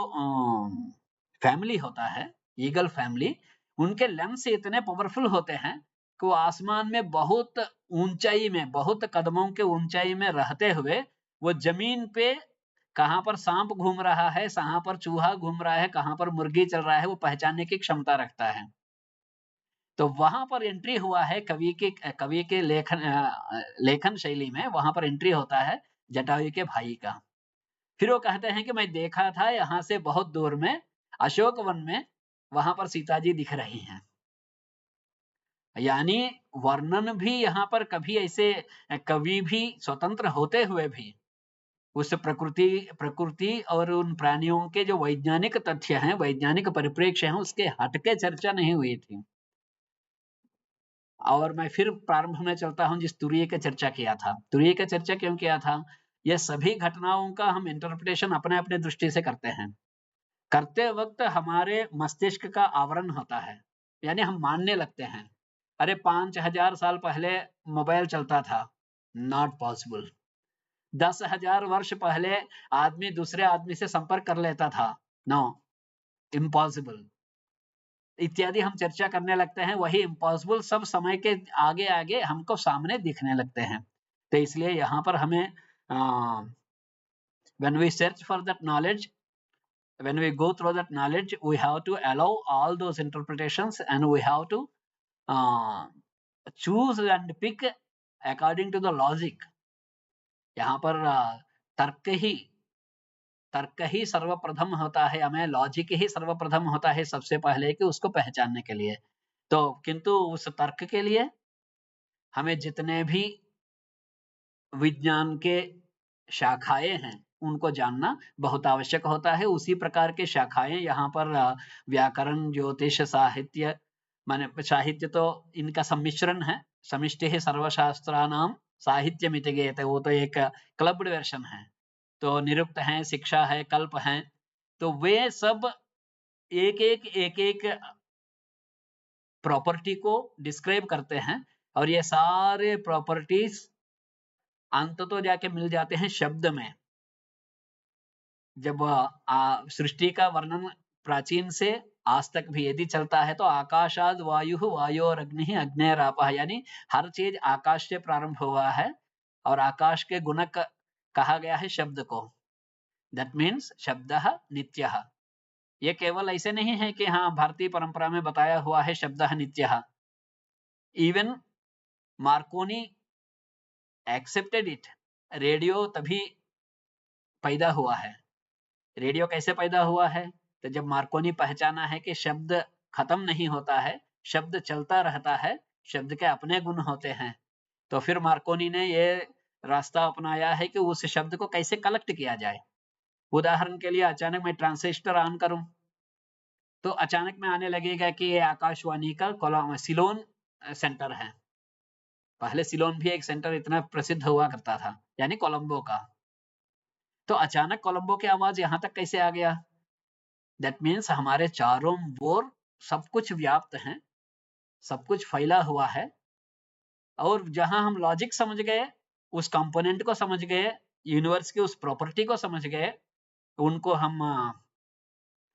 फैमिली होता है, ईगल फैमिली, उनके लेंस इतने पावरफुल होते हैं कि वो आसमान में बहुत ऊंचाई में, बहुत कदमों के ऊंचाई में रहते हुए वो जमीन पे कहां पर सांप घूम रहा है, कहां पर चूहा घूम रहा है, कहां पर मुर्गी चल रहा है, वो पहचानने की क्षमता रखता है। तो वहां पर एंट्री हुआ है कवि के लेखन शैली में, वहां पर एंट्री होता है जटायु के भाई का। फिर वो कहते हैं कि मैं देखा था यहाँ से बहुत दूर में अशोक वन में, वहां पर सीता जी दिख रही हैं। यानी वर्णन भी यहाँ पर कभी ऐसे कवि भी स्वतंत्र होते हुए भी उस प्रकृति और उन प्राणियों के जो वैज्ञानिक तथ्य हैं, वैज्ञानिक परिप्रेक्ष्य हैं, उसके हटके चर्चा नहीं हुई थी। और मैं फिर प्रारंभ में चलता हूं जिस तुरीय का चर्चा किया था। तुरीय का चर्चा क्यों किया था? ये सभी घटनाओं का हम इंटरप्रिटेशन अपने अपने दृष्टि से करते हैं। करते वक्त हमारे मस्तिष्क का आवरण होता है, यानी हम मानने लगते हैं अरे 5000 साल पहले मोबाइल चलता था, नॉट पॉसिबल। 10,000 वर्ष पहले आदमी दूसरे आदमी से संपर्क कर लेता था, नो, इम्पॉसिबल, इत्यादि हम चर्चा करने लगते हैं। वही इम्पॉसिबल सब समय के आगे आगे हमको सामने दिखने लगते हैं। तो इसलिए यहाँ पर हमें when we search for that knowledge, when we go through that knowledge, we have to allow all those interpretations and we have to choose and pick according to the logic. यहाँ पर तर्क ही सर्वप्रथम होता है, हमें लॉजिक ही सर्वप्रथम होता है सबसे पहले कि उसको पहचानने के लिए। तो किंतु उस तर्क के लिए हमें जितने भी विज्ञान के शाखाएं हैं उनको जानना बहुत आवश्यक होता है। उसी प्रकार के शाखाएं यहाँ पर व्याकरण, ज्योतिष, साहित्य, माने साहित्य तो इनका सम्मिश्रण है। समिष्टि सर्वशास्त्राणाम साहित्यमिति गेयते, वो तो एक क्लब्ड वर्जन है। तो निरुक्त है, शिक्षा है, कल्प है, तो वे सब एक प्रॉपर्टी को डिस्क्राइब करते हैं और ये सारे प्रॉपर्टीज अंत तो जाके मिल जाते हैं शब्द में। जब सृष्टि का वर्णन प्राचीन से आज तक भी यदि चलता है तो आकाशाद वायु, वायु और अग्नि, अग्नेरापः, यानी हर चीज आकाश से प्रारंभ हुआ है और आकाश के गुणक कहा गया है शब्द को। दैट मीन्स शब्दः नित्यः। ये केवल ऐसे नहीं है कि हाँ भारतीय परंपरा में बताया हुआ है शब्दः नित्यः। Even Markovnikov accepted it. Radio तभी पैदा हुआ है। रेडियो कैसे पैदा हुआ है? तो जब मार्कोनी पहचाना है कि शब्द खत्म नहीं होता है, शब्द चलता रहता है, शब्द के अपने गुण होते हैं, तो फिर मार्कोनी ने ये रास्ता अपनाया है कि उस शब्द को कैसे कलेक्ट किया जाए। उदाहरण के लिए अचानक मैं ट्रांजिस्टर ऑन करूं तो अचानक में आने लगेगा कि ये आकाशवाणी का सिलोन सेंटर है। पहले सिलोन भी एक सेंटर इतना प्रसिद्ध हुआ करता था, यानी कोलंबो का। तो अचानक कोलंबो की आवाज यहाँ तक कैसे आ गया? दैट मीन्स हमारे चारों ओर सब कुछ व्याप्त है, सब कुछ फैला हुआ है, और जहां हम लॉजिक समझ गए, उस कंपोनेंट को समझ गए, यूनिवर्स की उस प्रॉपर्टी को समझ गए, उनको हम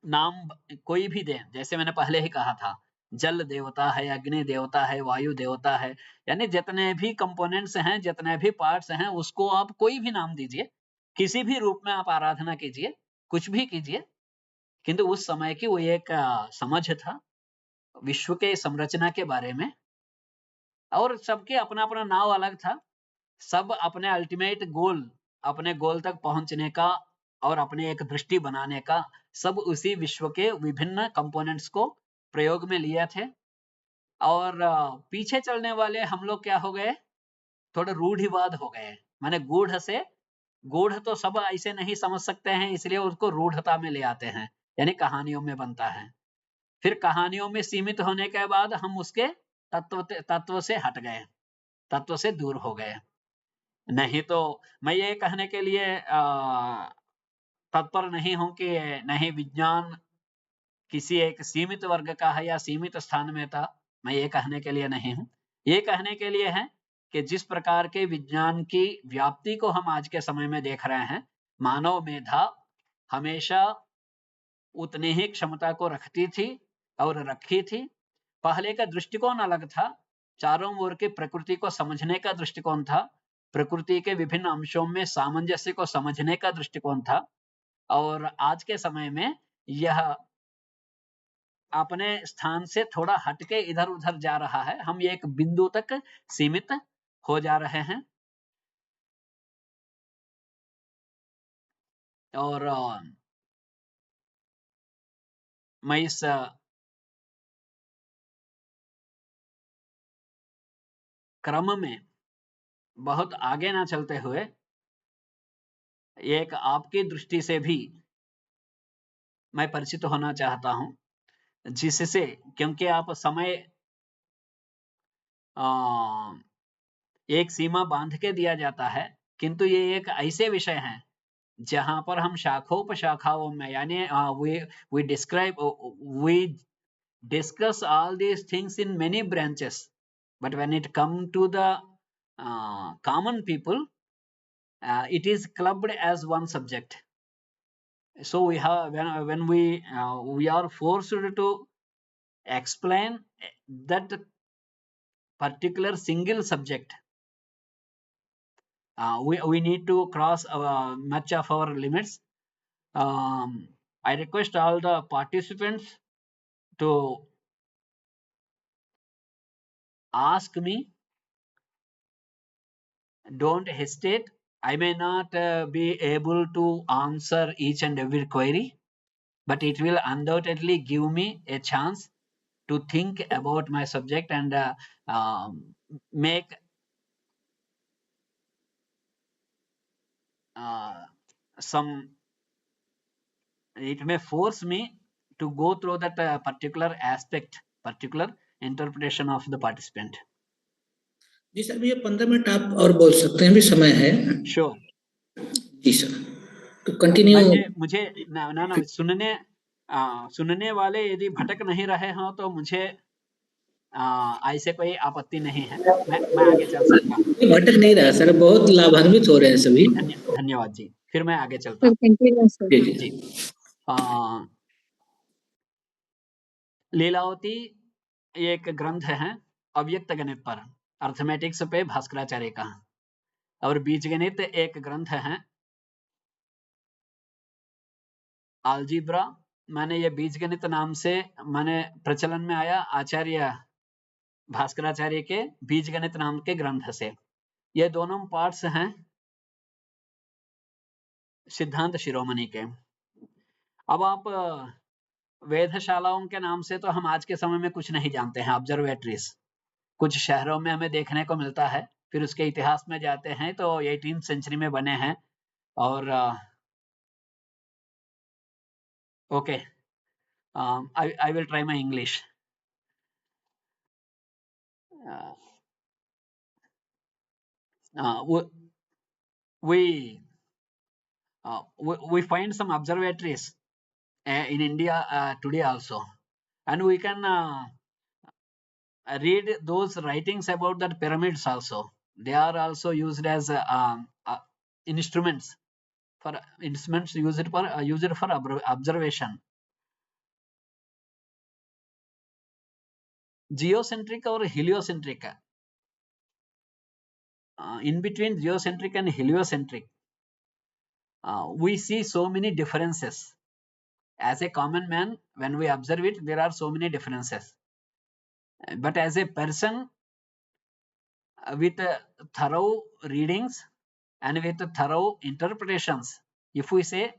नाम कोई भी दें। जैसे मैंने पहले ही कहा था, जल देवता है, अग्नि देवता है, वायु देवता है, यानी जितने भी कंपोनेंट्स हैं, जितने भी पार्ट्स हैं, उसको आप कोई भी नाम दीजिए, किसी भी रूप में आप आराधना कीजिए, कुछ भी कीजिए, किंतु उस समय की वो एक समझ था विश्व के संरचना के बारे में, और सबके अपना अपना नाव अलग था। सब अपने अल्टीमेट गोल, अपने गोल तक पहुंचने का और अपने एक दृष्टि बनाने का, सब उसी विश्व के विभिन्न कंपोनेंट्स को प्रयोग में लिए थे। और पीछे चलने वाले हम लोग क्या हो गए? थोड़े रूढ़िवाद हो गए। माने गूढ़ तो सब ऐसे नहीं समझ सकते हैं, इसलिए उसको रूढ़ता में ले आते हैं, यानी कहानियों में बनता है। फिर कहानियों में सीमित होने के बाद हम उसके तत्व से हट गए, तत्व से दूर हो गए। नहीं तो मैं ये कहने के लिए तत्पर नहीं हूं कि नहीं विज्ञान किसी एक सीमित वर्ग का है या सीमित स्थान में था। मैं ये कहने के लिए नहीं हूं। ये कहने के लिए है कि जिस प्रकार के विज्ञान की व्याप्ति को हम आज के समय में देख रहे हैं, मानव मेधा हमेशा उतनी ही क्षमता को रखती थी और रखी थी। पहले का दृष्टिकोण अलग था, चारों ओर की प्रकृति को समझने का दृष्टिकोण था, प्रकृति के विभिन्न अंशों में सामंजस्य को समझने का दृष्टिकोण था। और आज के समय में यह अपने स्थान से थोड़ा हटके इधर उधर जा रहा है, हम एक बिंदु तक सीमित हो जा रहे हैं। और मैं इस क्रम में बहुत आगे ना चलते हुए एक आपकी दृष्टि से भी मैं परिचित होना चाहता हूं, जिससे, क्योंकि आप समय एक सीमा बांध के दिया जाता है, किंतु ये एक ऐसे विषय हैं जहां पर हम शाखोपशाखाओं में, यानी we describe we discuss all these things in many branches, but when it come to the common people, it is clubbed as one subject. So we have, when we are forced to explain that particular single subject, we need to cross much of our limits. I request all the participants to ask me. Don't hesitate. I may not be able to answer each and every query, but it will undoubtedly give me a chance to think about my subject and make some, it may force me to go through that particular aspect, particular interpretation of the participant.
जी sir, भैया 15 minute आप और बोल सकते हैं, भी समय है।
Sure.
जी सर, तो कंटिन्यू।
मुझे ना सुनने वाले यदि भटक नहीं रहे हो तो मुझे ऐसे कोई आपत्ति नहीं है, मैं आगे चल सकता हूँ।
भटक नहीं रहा सर, बहुत लाभान्वित हो रहे हैं सभी।
धन्यवाद जी, फिर मैं आगे चलता हूँ। जी, लीलावती एक ग्रंथ है अव्यक्त गणित पर, अर्थमेटिक्स पे भास्कराचार्य का, और बीजगणित एक ग्रंथ है अलजेब्रा। मैंने ये बीजगणित नाम से मैंने प्रचलन में आया आचार्य भास्कराचार्य के बीजगणित नाम के ग्रंथ से। ये दोनों पार्ट्स हैं सिद्धांत शिरोमणि के। अब आप वेधशालाओं के नाम से तो हम आज के समय में कुछ नहीं जानते हैं, ऑब्जर्वेटरीज कुछ शहरों में हमें देखने को मिलता है, फिर उसके इतिहास में जाते हैं तो 18th सेंचुरी में बने हैं। और okay, I will try my English. We find some observatories in India today also, and we can read those writings about that pyramids also. They are also used as instruments used for observation. Geocentric or heliocentric, in between geocentric and heliocentric, we see so many differences. As a common man, when we observe it, there are so many differences. But as a person with thorough readings and with thorough interpretations, if we say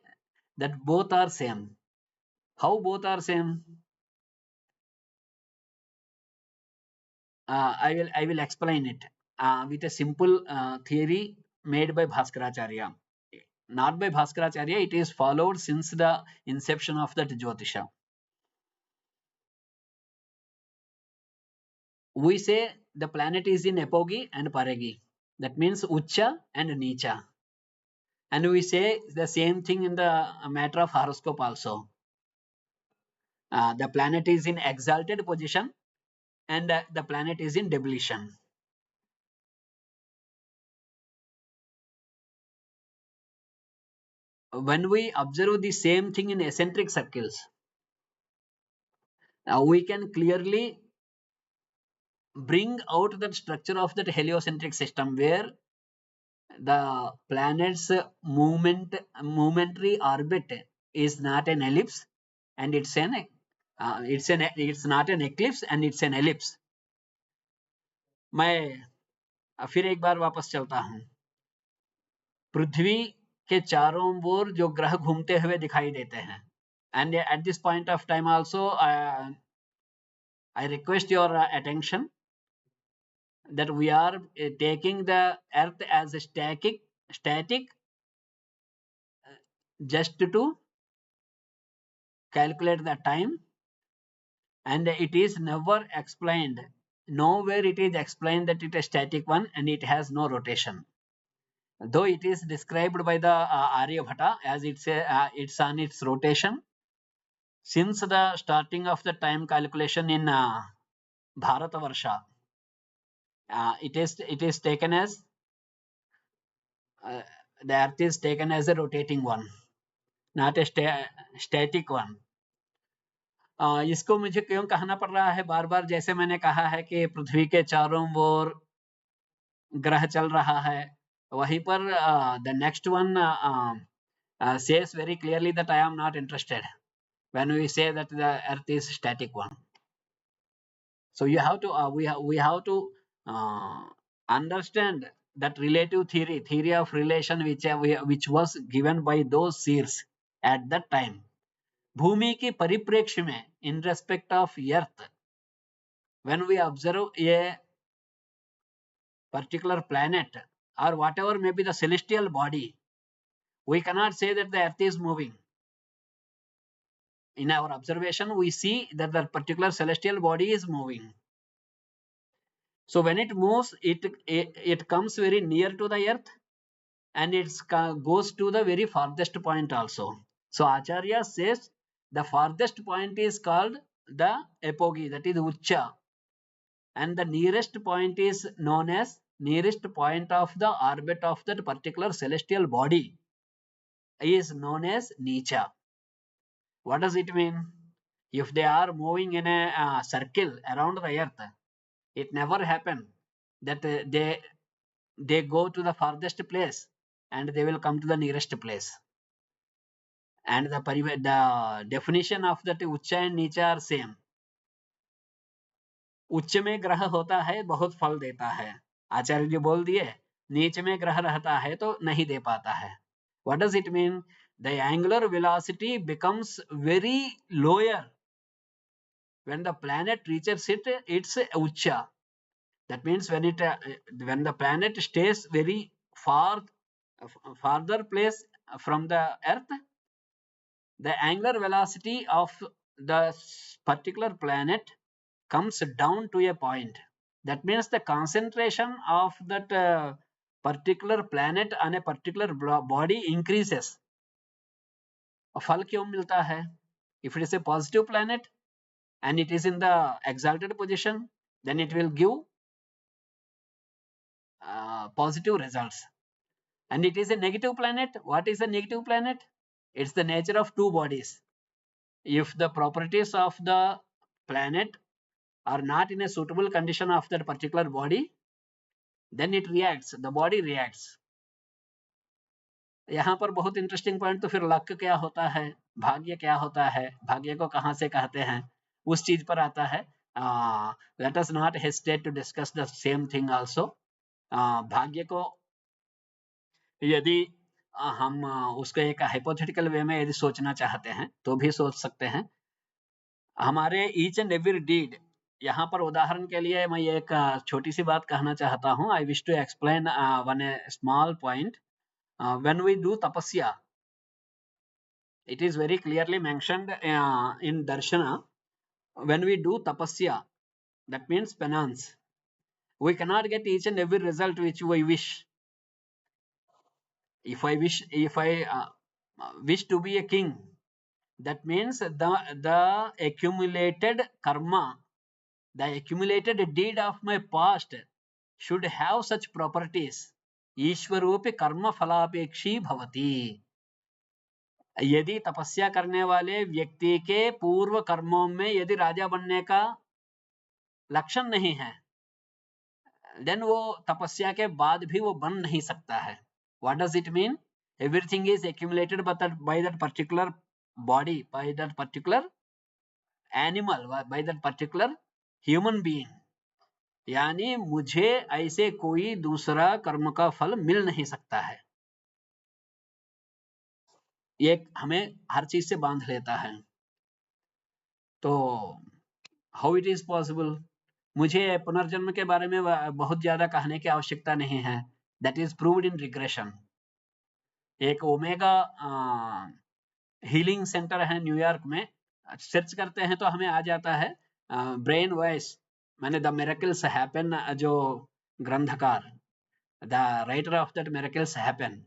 that both are same, how both are same? I will explain it with a simple theory made by Bhaskaracharya. Not by Bhaskaracharya, it is followed since the inception of that Jyotisha. We say the planet is in apogee and paragi. That means Ucha and Nicha. And we say the same thing in the matter of horoscope also. The planet is in exalted position and the planet is in depletion. When we observe the same thing in eccentric circles, we can clearly bring out the structure of that heliocentric system, where the planet's momentary orbit is not an ellipse and it's an it's not an eclipse and it's an ellipse. मैं फिर एक बार वापस चलता हूं. पृथ्वी के चारों ओर जो ग्रह घूमते हुए दिखाई देते हैं. And at this point of time also, I request your attention that we are taking the earth as a static just to calculate the time, and it is never explained. Nowhere it is explained that it is a static one and it has no rotation. Though it is described by the Aryabhata as it's on its rotation. Since the starting of the time calculation in Bharatavarsha, it is taken as the earth is taken as a rotating one, not a static one. इसको मुझे क्यों कहना पड़ रहा है बार बार? जैसे मैंने कहा है कि पृथ्वी के चारों ओर ग्रह चल रहा है, वहीं पर the next one says very clearly that I am not interested when we say that the earth is static one. So you have to we have to understand that relative theory of relation which was given by those seers at that time. भूमि के परिप्रेक्ष्य में, in respect of earth, when we observe a particular planet or whatever may be the celestial body, we cannot say that the earth is moving. In our observation, we see that the particular celestial body is moving. So when it moves, it comes very near to the earth and it goes to the very farthest point also. So Acharya says the farthest point is called the apogee, that is Ucha, and the nearest point is known as nearest point of the orbit of that particular celestial body is known as Nicha. What does it mean? If they are moving in a circle around the earth, it never happened that they go to the farthest place and they will come to the nearest place. And the definition of that Ucha and Nicha are same. उच्च में ग्रह होता है, बहुत फल देता है. आचार्य जी बोल दिए, नीच में ग्रह रहता है तो नहीं दे पाता है. What does it mean? The angular velocity becomes very lower when the planet reaches its Ucha. That means when the planet stays very farther place from the earth, the angular velocity of the particular planet comes down to a point. That means the concentration of that particular planet on a particular body increases. फल क्यों मिलता है? If it is a positive planet and it is in the exalted position, then it will give positive results. And it is a negative planet. What is a negative planet? It's the nature of two bodies. If the properties of the planet are not in a suitable condition of that particular body, then it reacts, the body reacts. यहाँ पर बहुत interesting point, तो फिर luck क्या होता है, भाग्य क्या होता है, भाग्य को कहाँ से कहते हैं, उस चीज पर आता है. Let us not hesitate to discuss the same thing also. भाग्य को यदि हम उसको एक हाइपोथेटिकल वे में यदि सोचना चाहते हैं तो भी सोच सकते हैं. हमारे ईच एंड एवरी डीड, यहाँ पर उदाहरण के लिए मैं एक छोटी सी बात कहना चाहता हूँ. I wish to explain one small point. When we do tapasya, it is very clearly mentioned in Darshana. When we do tapasya, that means penance, we cannot get each and every result which we wish. If I wish to be a king, that means the accumulated karma, the accumulated deed of my past should have such properties. ईश्वरोपि कर्म फलापेक्षी भवति. यदि तपस्या करने वाले व्यक्ति के पूर्व कर्मों में यदि राजा बनने का लक्षण नहीं है, देन वो तपस्या के बाद भी वो बन नहीं सकता है. What does it mean? Everything is accumulated by that particular body, by that particular animal, by that particular human being. यानी मुझे ऐसे कोई दूसरा कर्म का फल मिल नहीं सकता है। ये हमें हर चीज से बांध लेता है। तो हाउ इट इज पॉसिबल? मुझे पुनर्जन्म के बारे में बहुत ज्यादा कहने की आवश्यकता नहीं है। That is proved in regression. एक ओमेगा हीलिंग सेंटर है न्यूयॉर्क में, सर्च करते हैं तो हमें आ जाता है ब्रेन वॉइस, मैंने द मिरेकल्स हैपन, जो ग्रंथकार, the writer of that miracles happen,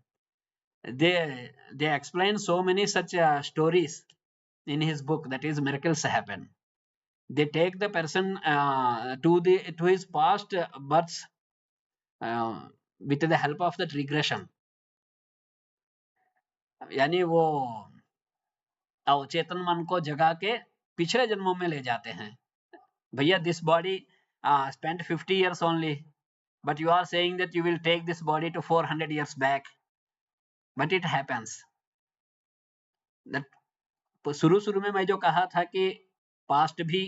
they explain so many such stories in his book, that is miracles happen. They take the person to his past births with the help of that regression. यानी वो अवचेतन मन को जगा के पिछले जन्मों में ले जाते हैं। भैया, this body spent 50 years only, but you are saying that you will take this body to 400 years back, but it happens that शुरू में मैं जो कहा था कि पास्ट भी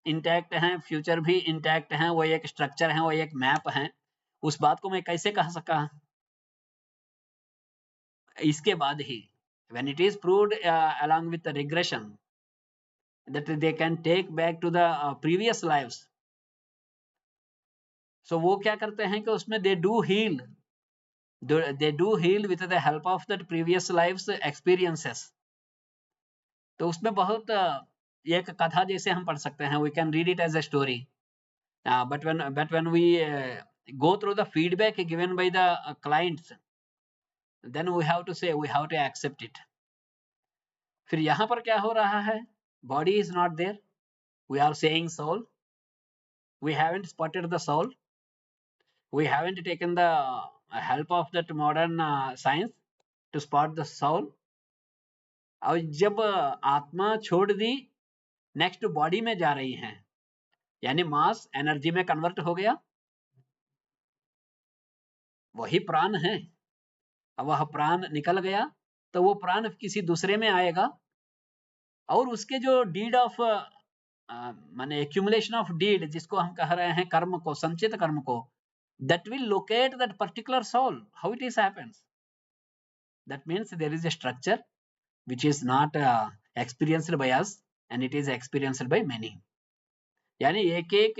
इंटैक्ट है, फ्यूचर भी इंटैक्ट है, वो एक स्ट्रक्चर है, वो एक मैप है, उस बात को मैं कैसे कह सका? इसके बाद ही when it is proved along with the regression that they can take back to the previous lives, so वो क्या करते हैं कि उसमें they do heal with the help of that previous lives experiences. तो उसमें बहुत एक कथा जैसे हम पढ़ सकते हैं, we can read it as a story, but when we go through the feedback given by the clients, then we have to say, we have to accept it. फिर यहाँ पर क्या हो रहा है? Body is not there, we are saying soul, we haven't spotted the soul, we haven't taken the help of that modern science to spot the soul. और जब आत्मा छोड़ दी, नेक्स्ट बॉडी में जा रही हैं, यानी मास एनर्जी में कन्वर्ट हो गया, वही प्राण है। अब वह प्राण निकल गया तो वो प्राण किसी दूसरे में आएगा, और उसके जो डीड ऑफ माने एक्यूमुलेशन ऑफ डीड, जिसको हम कह रहे हैं कर्म को, संचित कर्म को, that will locate that particular soul. How it is happens? That means there is a structure which is not experienced by us and it is experienced by many. यानी एक एक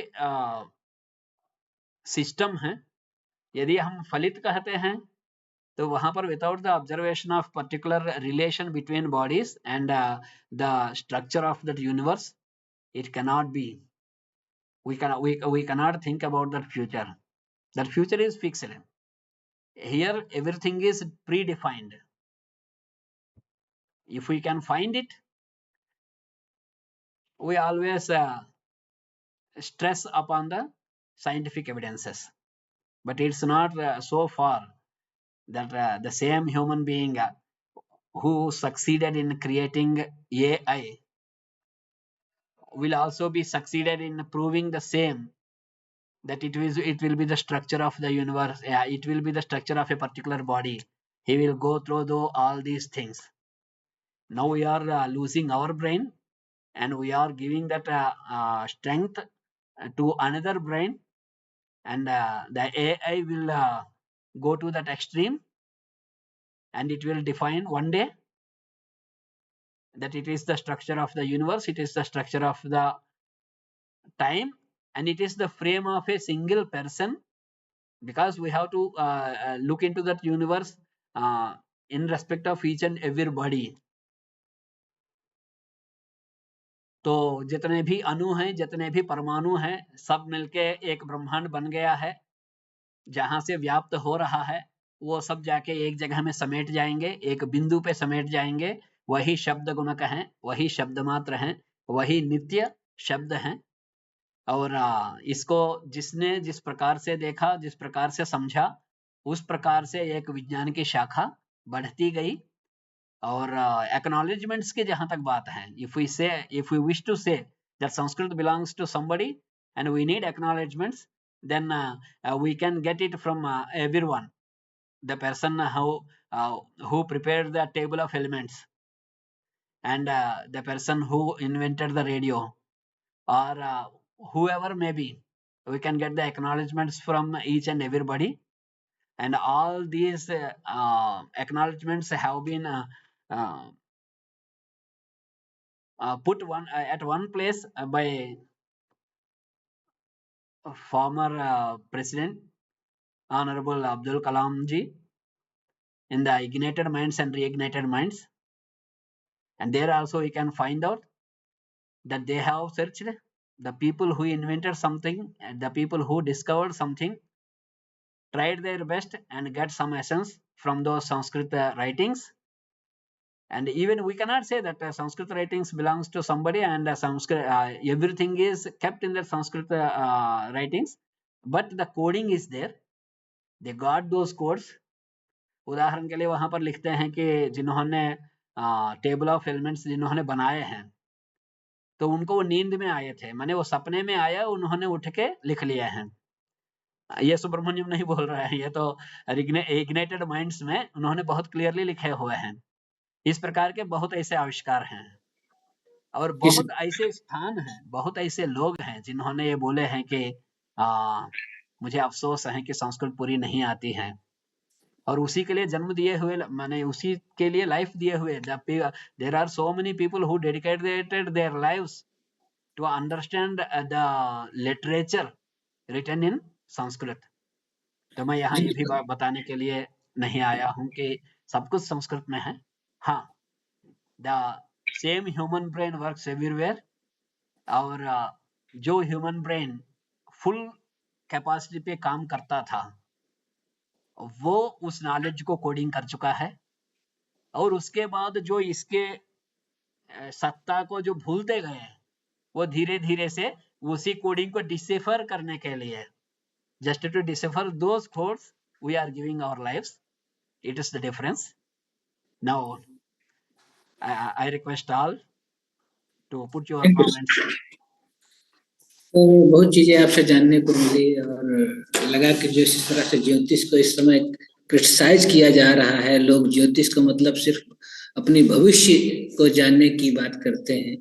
सिस्टम है। यदि हम फलित कहते हैं तो वहां पर without the observation of particular relation between bodies and the structure of that universe, it cannot be. We cannot think about that future. That future is fixed. Here everything is predefined. If we can find it, we always stress upon the scientific evidences, but it's not so far that the same human being who succeeded in creating AI will also be succeeded in proving the same, that it will be the structure of the universe, it will be the structure of a particular body. He will go through all these things. Now we are losing our brain and we are giving that strength to another brain, and the AI will go to that extreme, and it will define one day that it is the structure of the universe, it is the structure of the time, and it is the frame of a single person, because we have to look into that universe in respect of each and every body. तो जितने भी अणु हैं, जितने भी परमाणु हैं, सब मिलके एक ब्रह्मांड बन गया है, जहां से व्याप्त हो रहा है। वो सब जाके एक जगह में समेट जाएंगे, एक बिंदु पे समेट जाएंगे। वही शब्द गुणक हैं, वही शब्द मात्र हैं, वही नित्य शब्द हैं। और इसको जिसने जिस प्रकार से देखा, जिस प्रकार से समझा, उस प्रकार से एक विज्ञान की शाखा बढ़ती गई। और एक्नॉलेजमेंट्स के जहां तक बात है, if we wish to say that Sanskrit belongs to somebody and we need acknowledgements, then we can get it from everyone. The person who prepared the table of elements, and the person who invented the radio, or whoever may be, we can get the acknowledgements from each and everybody, and all these acknowledgements have been put at one place by former president Honorable Abdul Kalam ji in the Ignited Minds and Reignited Minds, and there also we can find out that they have searched the people who invented something and the people who discovered something, tried their best and get some essence from those Sanskrit writings. And even we cannot say that Sanskrit writings belongs to somebody and Sanskrit everything is kept in the Sanskrit writings, but the coding is there. They got those codes. उदाहरण के लिए वहां पर लिखते हैं कि जिन्होंने table of elements जिन्होंने बनाए हैं, तो उनको वो नींद में आए थे, माने वो सपने में आया, उन्होंने उठ के लिख लिए हैं। ये सुब्रमण्यम नहीं बोल रहा है, ये तो इग्नाइटेड माइंड्स में उन्होंने बहुत क्लियरली लिखे हुए हैं। इस प्रकार के बहुत ऐसे आविष्कार हैं और बहुत ऐसे स्थान हैं, बहुत ऐसे लोग हैं जिन्होंने ये बोले हैं कि मुझे अफसोस है कि संस्कृत पूरी नहीं आती है, और उसी के लिए जन्म दिए हुए, माने उसी के लिए लाइफ दिए हुए। There are so many people who dedicated their lives to understand the literature written in Sanskrit. तो मैं यहाँ ये भी बताने के लिए नहीं आया हूँ कि सब कुछ संस्कृत में है। हाँ, the same human brain works everywhere, और जो ह्यूमन ब्रेन फुल कैपेसिटी पे काम करता था वो उस नॉलेज को कोडिंग कर चुका है, और उसके बाद जो इसके सत्ता को जो भूलते गए वो धीरे धीरे से उसी कोडिंग को डिसिफर करने के लिए, just to decipher those codes we are giving our lives, it is the difference. Now I request all to put your comments.
तो बहुत चीजें आपसे जानने को मिली और लगा कि जो इस तरह से ज्योतिष को इस समय क्रिटिसाइज किया जा रहा है, लोग ज्योतिष का मतलब सिर्फ अपनी भविष्य को जानने की बात करते हैं,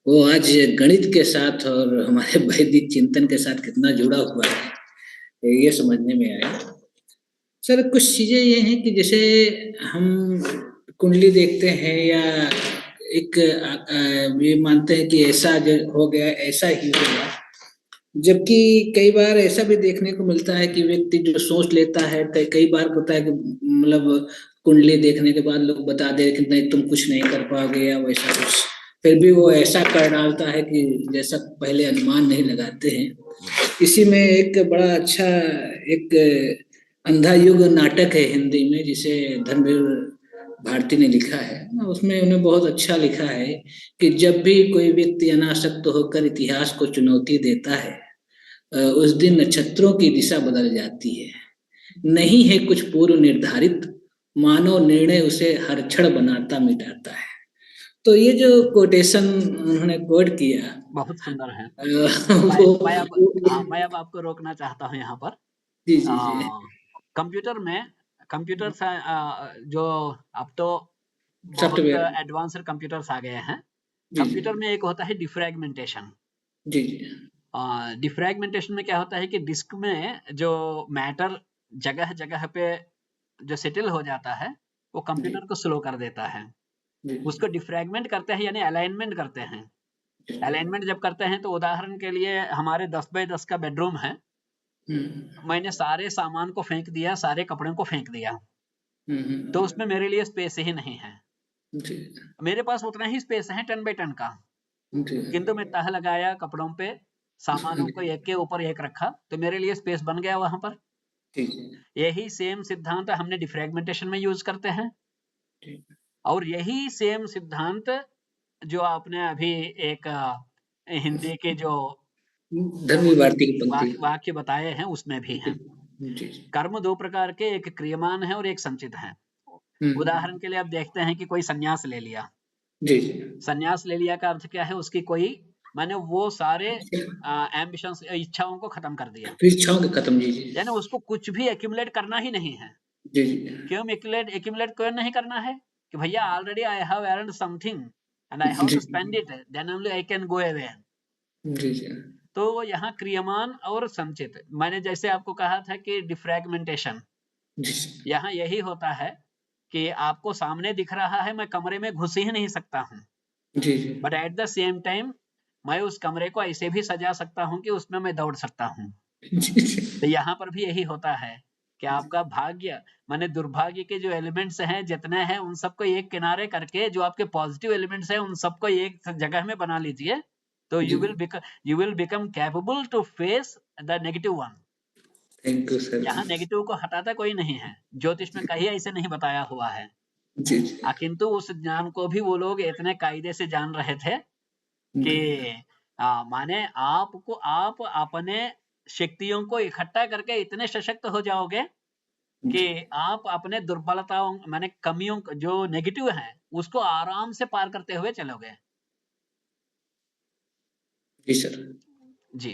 वो आज गणित के साथ और हमारे वैदिक चिंतन के साथ कितना जुड़ा हुआ है ये समझने में आया। सर, कुछ चीजें ये हैं कि जैसे हम कुंडली देखते हैं या एक ये मानते हैं कि ऐसा जो हो गया ऐसा ही होगा, जबकि कई बार ऐसा भी देखने को मिलता है कि व्यक्ति जो सोच लेता है, कई बार होता है कि मतलब कुंडली देखने के बाद लोग बता दे कि नहीं तुम कुछ नहीं कर पाओगे या वैसा कुछ, फिर भी वो ऐसा कर डालता है कि जैसा पहले अनुमान नहीं लगाते हैं। इसी में एक बड़ा अच्छा एक अंधा युग नाटक है हिंदी में जिसे धर्मवीर भारती ने लिखा है, उसमें उन्हें बहुत अच्छा लिखा है कि जब भी कोई व्यक्ति अनासक्त होकर इतिहास को चुनौती देता है उस दिन नक्षत्रों की दिशा बदल जाती है, नहीं है कुछ पूर्व निर्धारित, मानव निर्णय उसे हर क्षण बनाता मिटाता है। तो ये जो कोटेशन उन्होंने कोट किया
बहुत सुंदर है।
वो
मैं अब आपको रोकना चाहता हूँ यहाँ पर।
जी जी जी
कंप्यूटर में जो अब तो बहुत
सॉफ्टवेयर
एडवांस्ड कंप्यूटर्स आ गए हैं। कंप्यूटर में एक होता है डिफ्रैगमेंटेशन।
जी जी
डिफ्रैगमेंटेशन में क्या होता है कि डिस्क में जो मैटर जगह जगह पे जो सेटल हो जाता है वो कंप्यूटर को स्लो कर देता है। उसको डिफ्रैगमेंट करते हैं यानी अलाइनमेंट करते हैं। अलाइनमेंट जब करते हैं तो उदाहरण के लिए हमारे 10 बाय 10 का बेडरूम है, मैंने सारे सामान को फेंक दिया, सारे कपड़ों को फेंक दिया, तो उसमें मेरे लिए स्पेस ही नहीं है। मेरे पास उतना ही स्पेस है 10 बाय 10 का, किंतु मैं तह लगाया कपड़ों पे, सामानों को एक के ऊपर एक रखा, तो मेरे लिए स्पेस बन गया वहां पर। यही सेम सिद्धांत हमने डिफ्रैगमेंटेशन में यूज करते हैं, और यही सेम सिद्धांत जो आपने अभी एक हिंदी के जो
धर्मवीर भारती की पंक्ति
वाक्य बताए हैं उसमें भी हैं। कर्म दो प्रकार के, एक क्रियमान है और एक संचित है। उदाहरण के लिए आप देखते हैं कि कोई संन्यास ले लिया, संन्यास ले लिया का अर्थ क्या है, उसकी कोई माने वो सारे एम्बिशंस इच्छाओं को खत्म कर दिया,
इच्छाओं को खत्म,
यानी उसको कुछ भी एक्यूमुलेट करना ही नहीं है। क्यों एक्यूमुलेट क्यों नहीं करना है कि भैया already I have earned something and I have to spend it, then only I can go away.
जी जी
तो यहाँ क्रियमान और संचित, मैंने जैसे आपको कहा था कि डिफ्रैगमेंटेशन,
जी
यहाँ यही होता है कि आपको सामने दिख रहा है, मैं कमरे में घुस ही नहीं सकता हूँ,
जी जी
but at the same time मैं उस कमरे को ऐसे भी सजा सकता हूँ कि उसमें मैं दौड़ सकता हूँ। तो यहाँ पर भी यही होता है कि आपका भाग्य माने दुर्भाग्य के जो एलिमेंट्स हैं जितने हैं उन सबको एक किनारे करके जो आपके पॉजिटिव एलिमेंट्स हैं उन सबको एक जगह में बना लीजिए, तो
जी।
you will become capable to face the negative one.
Thank you sir.
यहाँ नेगेटिव को हटाता कोई नहीं है, ज्योतिष में कहीं ऐसे नहीं बताया हुआ है।
जी जी
किंतु उस ज्ञान को भी वो लोग इतने कायदे से जान रहे थे कि माने आप अपने शक्तियों को इकट्ठा करके इतने सशक्त हो जाओगे कि आप अपने दुर्बलताओं माने कमियों जो नेगेटिव हैं उसको आराम से पार करते हुए चलोगे।
जी सर।
जी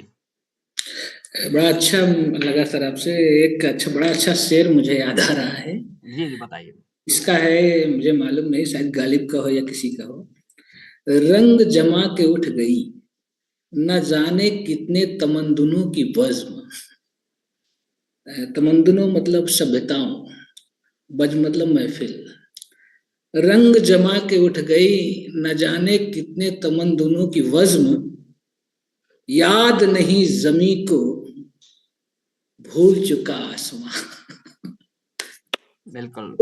बड़ा अच्छा लगा सर आपसे। एक अच्छा बड़ा अच्छा शेर मुझे याद आ रहा है।
जी बताइए।
इसका है, मुझे मालूम नहीं, शायद गालिब का हो या किसी का हो। रंग जमा के उठ गई, न जाने कितने तमंदुनों की बज़्म। तमंदुनों मतलब सभ्यताओं, बज मतलब महफिल। रंग जमा के उठ गई, न जाने कितने तमंदुनों की वज़्म। याद नहीं ज़मी को, भूल चुका आसमां।
बिल्कुल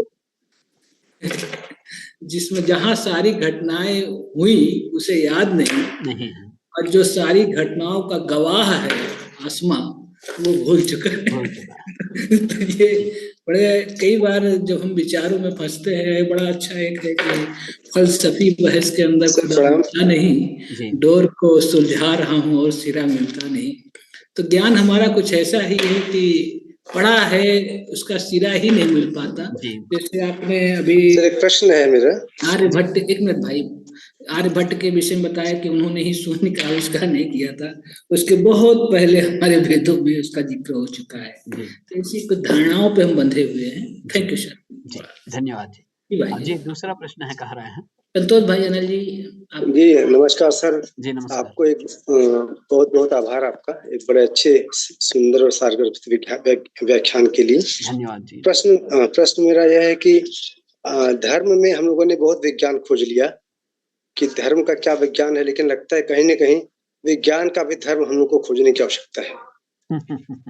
जिसमें जहां सारी घटनाएं हुई उसे याद नहीं,
नहीं है,
और जो सारी घटनाओं का गवाह है आसमां, वो भूल चुका है।
भूल चुका है।
तो ये बड़े कई बार जब हम विचारों में फंसते हैं, बड़ा अच्छा एक है कि फलसफी बहस के अंदर खुदा मिलता नहीं,
जी
डोर को सुलझा रहा हूँ और सिरा मिलता नहीं। तो ज्ञान हमारा कुछ ऐसा ही है कि पढ़ा है, उसका सिरा ही नहीं मिल पाता।
जी
जैसे आपने अभी
सर एक प्रश्न है मेरा।
आर्यभट्ट, एक मिनट भाई, आर्यभट्ट के विषय में बताया कि उन्होंने ही शून्य का आविष्कार नहीं किया था, उसके बहुत पहले हमारे वेदों में उसका जिक्र हो चुका है।
जी
तो इसी कुछ धारणाओं पे हम बंधे हुए हैं। Thank you sir.
जी धन्यवाद जी।
जी भाई
जी दूसरा प्रश्न है, कह रहे हैं
संतोष भाई अनिल जी, आप।
जी नमस्कार सर।
जी नमस्कार।
आपको एक बहुत बहुत आभार आपका, एक बड़े अच्छे सुंदर और सारगर व्याख्यान के लिए
धन्यवाद जी।
प्रश्न मेरा यह है कि धर्म में हम लोगों ने बहुत विज्ञान खोज लिया कि धर्म का क्या विज्ञान है, लेकिन लगता है कहीं न कहीं विज्ञान का भी धर्म हम लोग को खोजने की आवश्यकता है।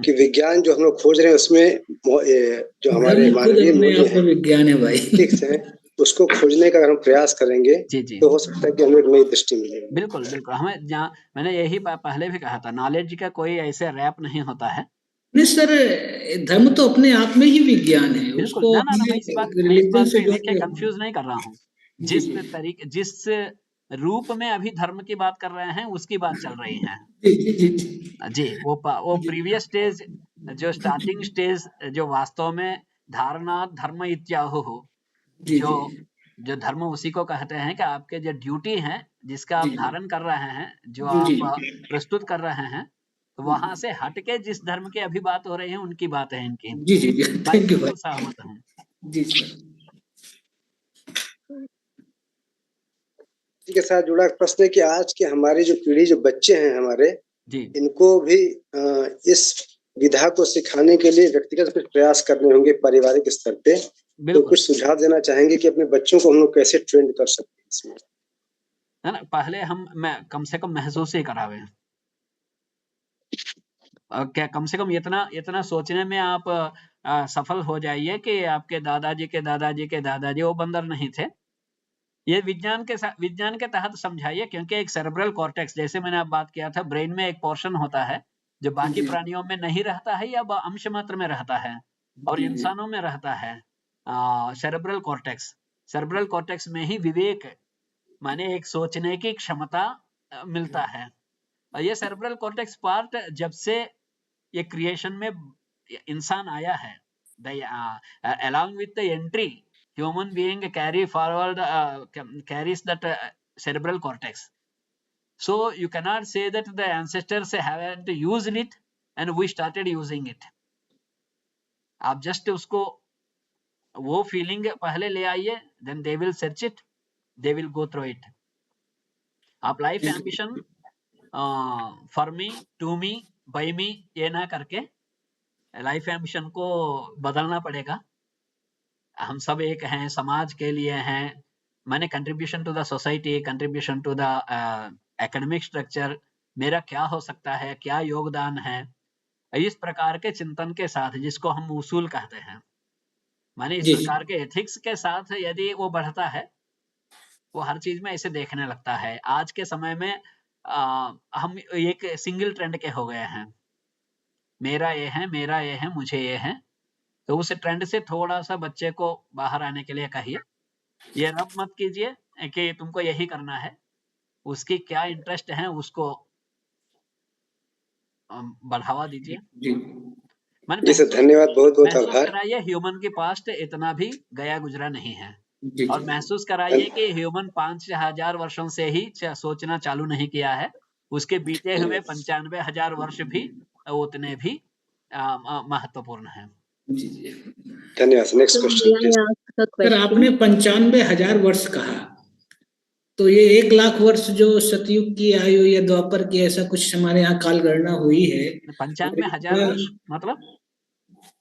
कि विज्ञान जो हम लोग खोज रहे हैं उसमें जो हमारे मानवीय मूल्य
है विज्ञान है भाई।
ठीक है, उसको खोजने का अगर हम प्रयास करेंगे
जी जी
तो हो सकता है कि हमें एक नई दृष्टि मिले।
बिल्कुल बिल्कुल, हमें जहाँ मैंने यही पहले भी कहा था, नॉलेज का कोई ऐसे रैप नहीं होता है।
नहीं सर, धर्म तो अपने आप में ही विज्ञान है।
बिल्कुल
उसको
ना, मैं इस
रिलीजन
बात
से
को देखिए
जो
कंफ्यूज नहीं कर रहा हूँ।
जी जी
जिस रूप में अभी धर्म की बात कर रहे हैं उसकी बात चल रही है।
जी जी जी
जी वो प्रीवियस स्टेज, जो स्टार्टिंग स्टेज, जो वास्तव में धारणा धर्म इत्याहु हो,
जी
जो
जी
जो धर्म उसी को कहते हैं कि आपके जो ड्यूटी है जिसका आप
जी
धारण कर रहे हैं, जो
जी जी
आप प्रस्तुत कर रहे हैं, तो वहां से हट के जिस धर्म की अभी बात हो रही है उनकी बात है इनकी।
जी जी जी
मैं
थैंक यू
बिल्कुल
भाई।
सहमत हूँ।
जी सर।
इसी के साथ जुड़ा प्रश्न है कि आज के हमारी जो पीढ़ी, जो बच्चे हैं हमारे,
जी
इनको भी इस विधा को सिखाने के लिए व्यक्तिगत कुछ प्रयास करने होंगे पारिवारिक स्तर पे। तो
बिल्कुल
कुछ सुझाव देना चाहेंगे कि अपने बच्चों को हम लोग कैसे ट्रेंड कर सकते हैं इसमें?
है ना, पहले मैं कम से कम महसूस ही करावे, क्या कम से कम इतना इतना सोचने में आप सफल हो जाइए कि आपके दादाजी के दादाजी के दादाजी वो बंदर नहीं थे। ये विज्ञान के तहत समझाइए, क्योंकि एक सेरेब्रल कॉर्टेक्स, जैसे मैंने आप बात किया था, ब्रेन में एक पोर्शन होता है जो बाकी
जी
प्राणियों में नहीं रहता है या अंश मात्र में रहता है, और
जी जी
इंसानों में रहता है सेरेब्रल कॉर्टेक्स। सेरेब्रल कॉर्टेक्स में ही विवेक माने एक सोचने की क्षमता मिलता है। और ये सेरेब्रल कॉर्टेक्स पार्ट जब से ये क्रिएशन में इंसान आया है, along with the entry, human being carries that cerebral cortex. So you cannot say that the ancestors haven't used it and we started using it. आप just उसको वो फीलिंग पहले ले आइए, then they will search it, they will go through it. आप life ambition for me, to me, by me ये ना करके लाइफ एम्बिशन को बदलना पड़ेगा। हम सब एक हैं, समाज के लिए हैं, मैंने contribution to the society, contribution to the academic structure, मेरा क्या हो सकता है, क्या योगदान है, इस प्रकार के चिंतन के साथ, जिसको हम उसूल कहते हैं, माने इस
जी,
प्रकार के एथिक्स के साथ यदि वो बढ़ता है, वो हर चीज में ऐसे देखने लगता है। आज के समय में हम एक सिंगल ट्रेंड के हो गए हैं, मेरा ये है, मेरा ये है, मुझे ये है। तो उस ट्रेंड से थोड़ा सा बच्चे को बाहर आने के लिए कहिए, ये रब मत कीजिए कि तुमको यही करना है, उसकी क्या इंटरेस्ट है उसको बढ़ावा दीजिए।
जी,
मैंने
जी सर,
महसूस
धन्यवाद, बहुत बहुत
महसूस
आभार।
कराइए ह्यूमन की पास्ट इतना भी गया गुजरा नहीं है,
जी,
और महसूस कराइए कि ह्यूमन 5,000 वर्षों से ही सोचना चालू नहीं किया है, उसके बीते हुए 95,000 वर्ष भी उतने भी महत्वपूर्ण हैं।
जी, जी।
धन्यवाद। Next
So
question
may
please.
I ask a
sir,
question?
आपने 95,000 वर्ष कहा, तो ये 1,00,000 वर्ष जो सतयुग की आयु या द्वापर की, ऐसा कुछ हमारे यहाँ काल गणना हुई है।
95,000 वर्ष मतलब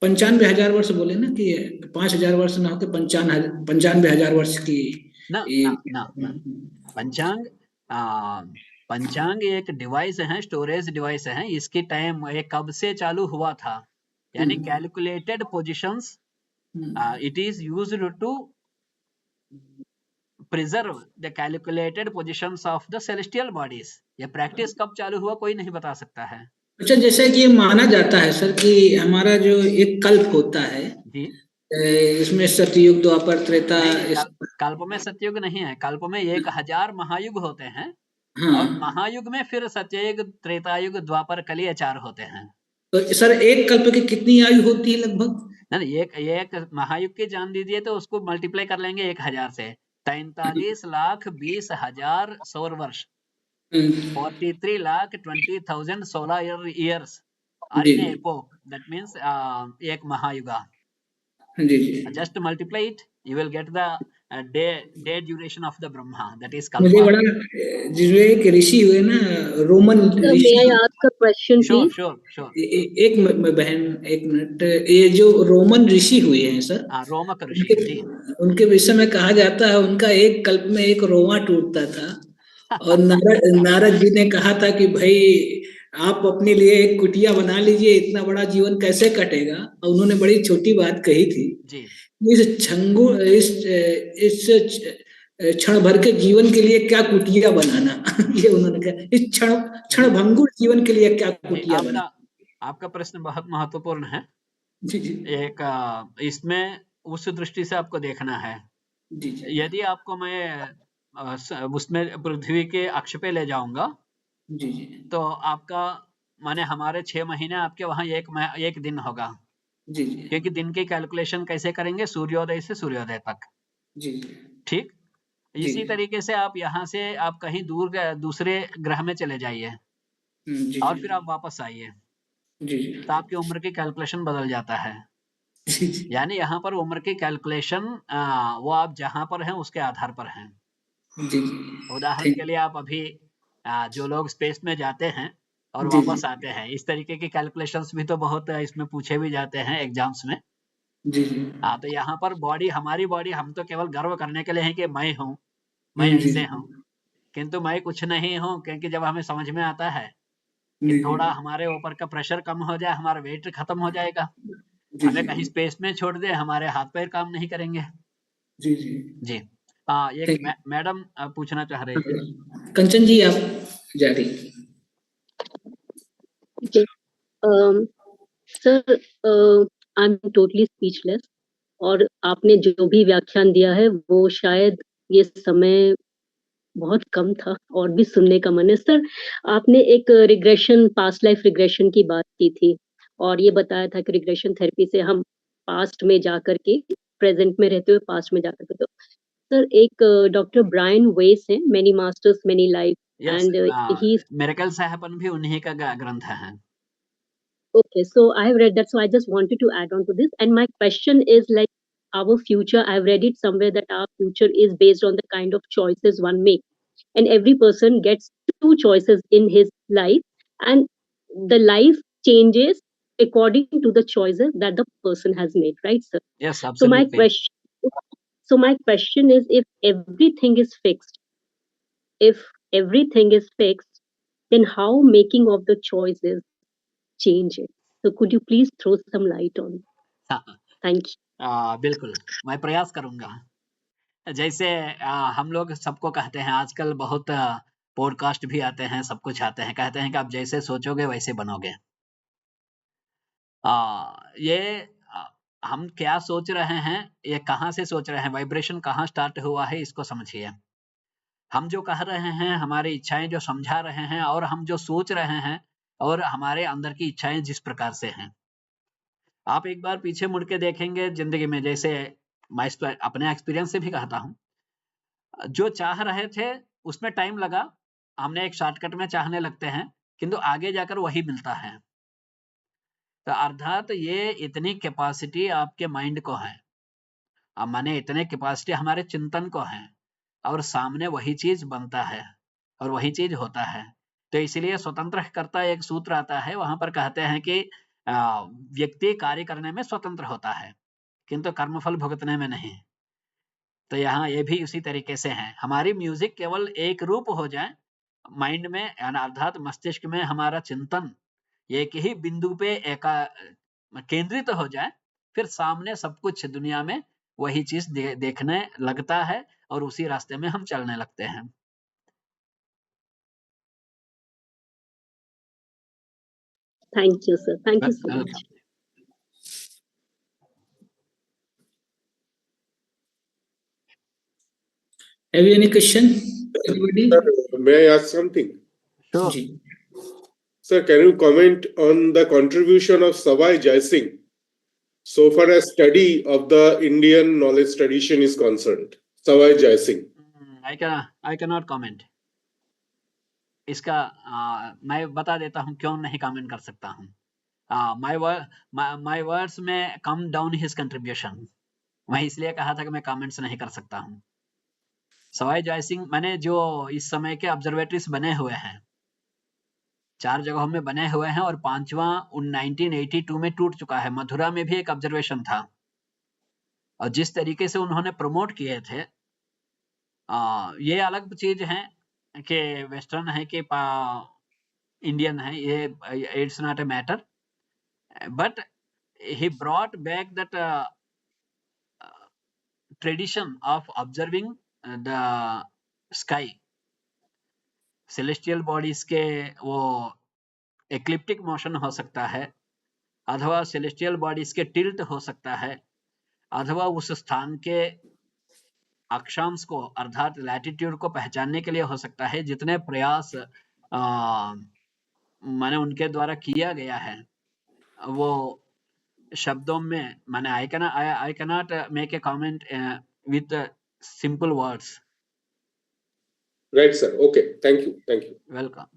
95,000 वर्ष बोले ना कि 5,000 वर्ष ना होके 95,000 वर्ष की
ना
ये
ना ना पंचांग पंचांग एक डिवाइस है, स्टोरेज डिवाइस है, इसकी टाइम ये कब से चालू हुआ था, यानी calculated positions, it is used to preserve the calculated positions of the celestial bodies. ये प्रैक्टिस कब चालू हुआ कोई नहीं बता सकता है।
अच्छा, जैसा कि ये माना जाता है सर कि हमारा जो एक कल्प होता है,
जी
इसमें सतयुग, द्वापर, त्रेता,
नहीं, कल्प में सतयुग नहीं है, कल्प में 1,000 महायुग होते हैं,
हाँ,
और महायुग में फिर सत्ययुग, त्रेतायुग, द्वापर, कली, 4 होते हैं।
तो सर एक कल्प की कितनी आयु होती है लगभग?
नहीं, एक महायुग की जान दीजिए तो उसको मल्टीप्लाई कर लेंगे 1,000 से, 43,20,000 सौर वर्ष, 43,20,000 solar years R
G,
in epoch, that means एक महायुगा।
जी, जी।
Just multiply it, you will get the day duration of the Brahma, that is
मुझे
kalpa.
बड़ा जिसमें एक ऋषि हुए ना, Roman
Sir, may
Rishi.
I ask a question,
Sure,
please?
sure.
एक बहन, एक मिनट, ये जो रोमन ऋषि हुए हैं सर,
रोमक ऋषि जी।
उनके विषय में कहा जाता है उनका एक कल्प में एक रोमा टूटता था, और नारद जी ने कहा था कि भाई आप अपने लिए एक कुटिया बना लीजिए, इतना बड़ा जीवन कैसे कटेगा। और उन्होंने बड़ी छोटी बात कही थी
जी।
इस क्षण भर के जीवन के लिए क्या कुटिया बनाना। ये उन्होंने कहा, इस क्षण भंगुर जीवन के लिए क्या कुटिया बनाना।
आपका प्रश्न बहुत महत्वपूर्ण है।
जी, जी,
एक इसमें उस दृष्टि से आपको देखना है।
जी, जी,
यदि आपको मैं उसमें पृथ्वी के अक्ष पे ले जाऊंगा,
जी, जी,
तो आपका माने हमारे 6 महीने आपके वहां एक दिन होगा,
जी, जी,
क्योंकि दिन की कैलकुलेशन कैसे करेंगे, सूर्योदय से सूर्योदय तक।
जी,
ठीक,
जी,
इसी तरीके से आप यहाँ से आप कहीं दूसरे ग्रह में चले जाइए,
जी,
और
जी,
फिर आप वापस आइए,
जी,
तो आपकी उम्र की कैलकुलेशन बदल जाता है।
जी, जी,
यानी यहाँ पर उम्र की कैलकुलेशन वो आप जहाँ पर हैं उसके आधार पर हैं।
जी,
उदाहरण के लिए आप अभी जो लोग स्पेस में जाते हैं और
जी,
वापस आते हैं, इस तरीके की कैलकुलेशंस भी तो बहुत इसमें पूछे भी जाते हैं एग्जाम्स में।
जी, जी,
तो यहाँ पर हमारी बॉडी, हम तो केवल गर्व करने के लिए है कि मैं हूँ, मैं
जी,
ऐसे हूँ, किंतु मैं कुछ नहीं हूँ, क्योंकि जब हमें समझ में आता है कि
जी,
थोड़ा हमारे ऊपर का प्रेशर कम हो जाए, हमारा वेट खत्म हो जाएगा,
जी,
हमें
जी,
कहीं स्पेस में छोड़ दे, हमारे हाथ पैर काम नहीं करेंगे।
जी, जी,
जी। एक
थैंक यू।
मैडम पूछना चाह रही थी।
कंचन जी, आप जारी।
Okay. Sir, I'm totally speechless. और आपने जो भी व्याख्यान दिया है वो शायद ये समय बहुत कम था और भी सुनने का मन है। सर, आपने एक रिग्रेशन, पास्ट लाइफ रिग्रेशन की बात की थी, और ये बताया था कि रिग्रेशन थेरेपी से हम पास्ट में जाकर के प्रेजेंट में रहते हुए पास्ट में जाकर के, तो सर एक डॉक्टर ब्रायन वेस है, many masters many life,
yes,
and ही
मिरेकल साहबन भी उन्हीं का ग्रंथ है।
Okay, so I have read that, so I just wanted to add on to this. And my question is like our future, I've read it somewhere that our future is based on the kind of choices one makes. And every person gets two choices in his life, and the life changes according to the choices that the person has made, right, sir?
Yes,
So my
absolutely.
question is, if everything is fixed, then how making of the choices change it? So could you please throw some light on? Thank you.
बिल्कुल, मैं प्रयास करूंगा। जैसे हम लोग सबको कहते हैं, आजकल बहुत पॉडकास्ट भी आते हैं, सब कुछ आते हैं, कहते हैं कि आप जैसे सोचोगे वैसे बनोगे। ये हम क्या सोच रहे हैं, ये कहाँ से सोच रहे हैं, वाइब्रेशन कहाँ स्टार्ट हुआ है, इसको समझिए। हम जो कह रहे हैं, हमारी इच्छाएं जो समझा रहे हैं, और हम जो सोच रहे हैं, और हमारे अंदर की इच्छाएं जिस प्रकार से हैं, आप एक बार पीछे मुड़ के देखेंगे जिंदगी में, जैसे मैं अपने एक्सपीरियंस से भी कहता हूँ, जो चाह रहे थे उसमें टाइम लगा, हमने एक शॉर्टकट में चाहने लगते हैं, किंतु आगे जाकर वही मिलता है। तो अर्थात ये इतनी कैपेसिटी आपके माइंड को है, अब माने इतने कैपेसिटी हमारे चिंतन को है, और सामने वही चीज बनता है और वही चीज होता है। तो इसलिए स्वतंत्र करता एक सूत्र आता है, वहां पर कहते हैं कि व्यक्ति कार्य करने में स्वतंत्र होता है, किंतु कर्मफल भुगतने में नहीं। तो यहाँ ये भी उसी तरीके से है, हमारी म्यूजिक केवल एक रूप हो जाए माइंड में, अर्थात मस्तिष्क में हमारा चिंतन एक ही बिंदु पे केंद्रित हो जाए, फिर सामने सब कुछ दुनिया में वही चीज देखने लगता है, और उसी रास्ते में हम चलने लगते हैं।
Thank you, sir. Thank you so much.
Welcome.
Have you any question, anybody?
Sir, may I ask something?
Sure.
जी।
Sir, can you comment on the contribution of Savai Jai Singh so far as study of the Indian knowledge tradition is concerned? Savai Jai Singh.
I cannot comment. इसका मैं बता देता हूँ क्यों नहीं comment कर सकता हूँ। my words में come down his contribution, मैं इसलिए कहा था कि मैं कमेंट्स नहीं कर सकता हूँ। सवाई जय सिंह, मैंने जो इस समय के ऑब्जर्वेटरीज बने हुए हैं, 4 जगहों में बने हुए हैं, और 5वां 1982 में टूट चुका है। मथुरा में भी एक ऑब्जर्वेशन था, और जिस तरीके से उन्होंने प्रमोट किए थे, ये अलग चीज है कि वेस्टर्न है कि इंडियन है, ये it's not a matter, but he brought back that tradition of observing the sky, celestial bodies के वो ecliptic motion हो सकता है, अथवा celestial bodies के tilt हो सकता है, अथवा उस स्थान के अक्षांश को अर्थात लैटिट्यूड को पहचानने के लिए हो सकता है। जितने प्रयास माने उनके द्वारा किया गया है, वो शब्दों में माने I cannot make a comment with simple words.
Right, sir. Okay. Thank you. Thank you.
Welcome.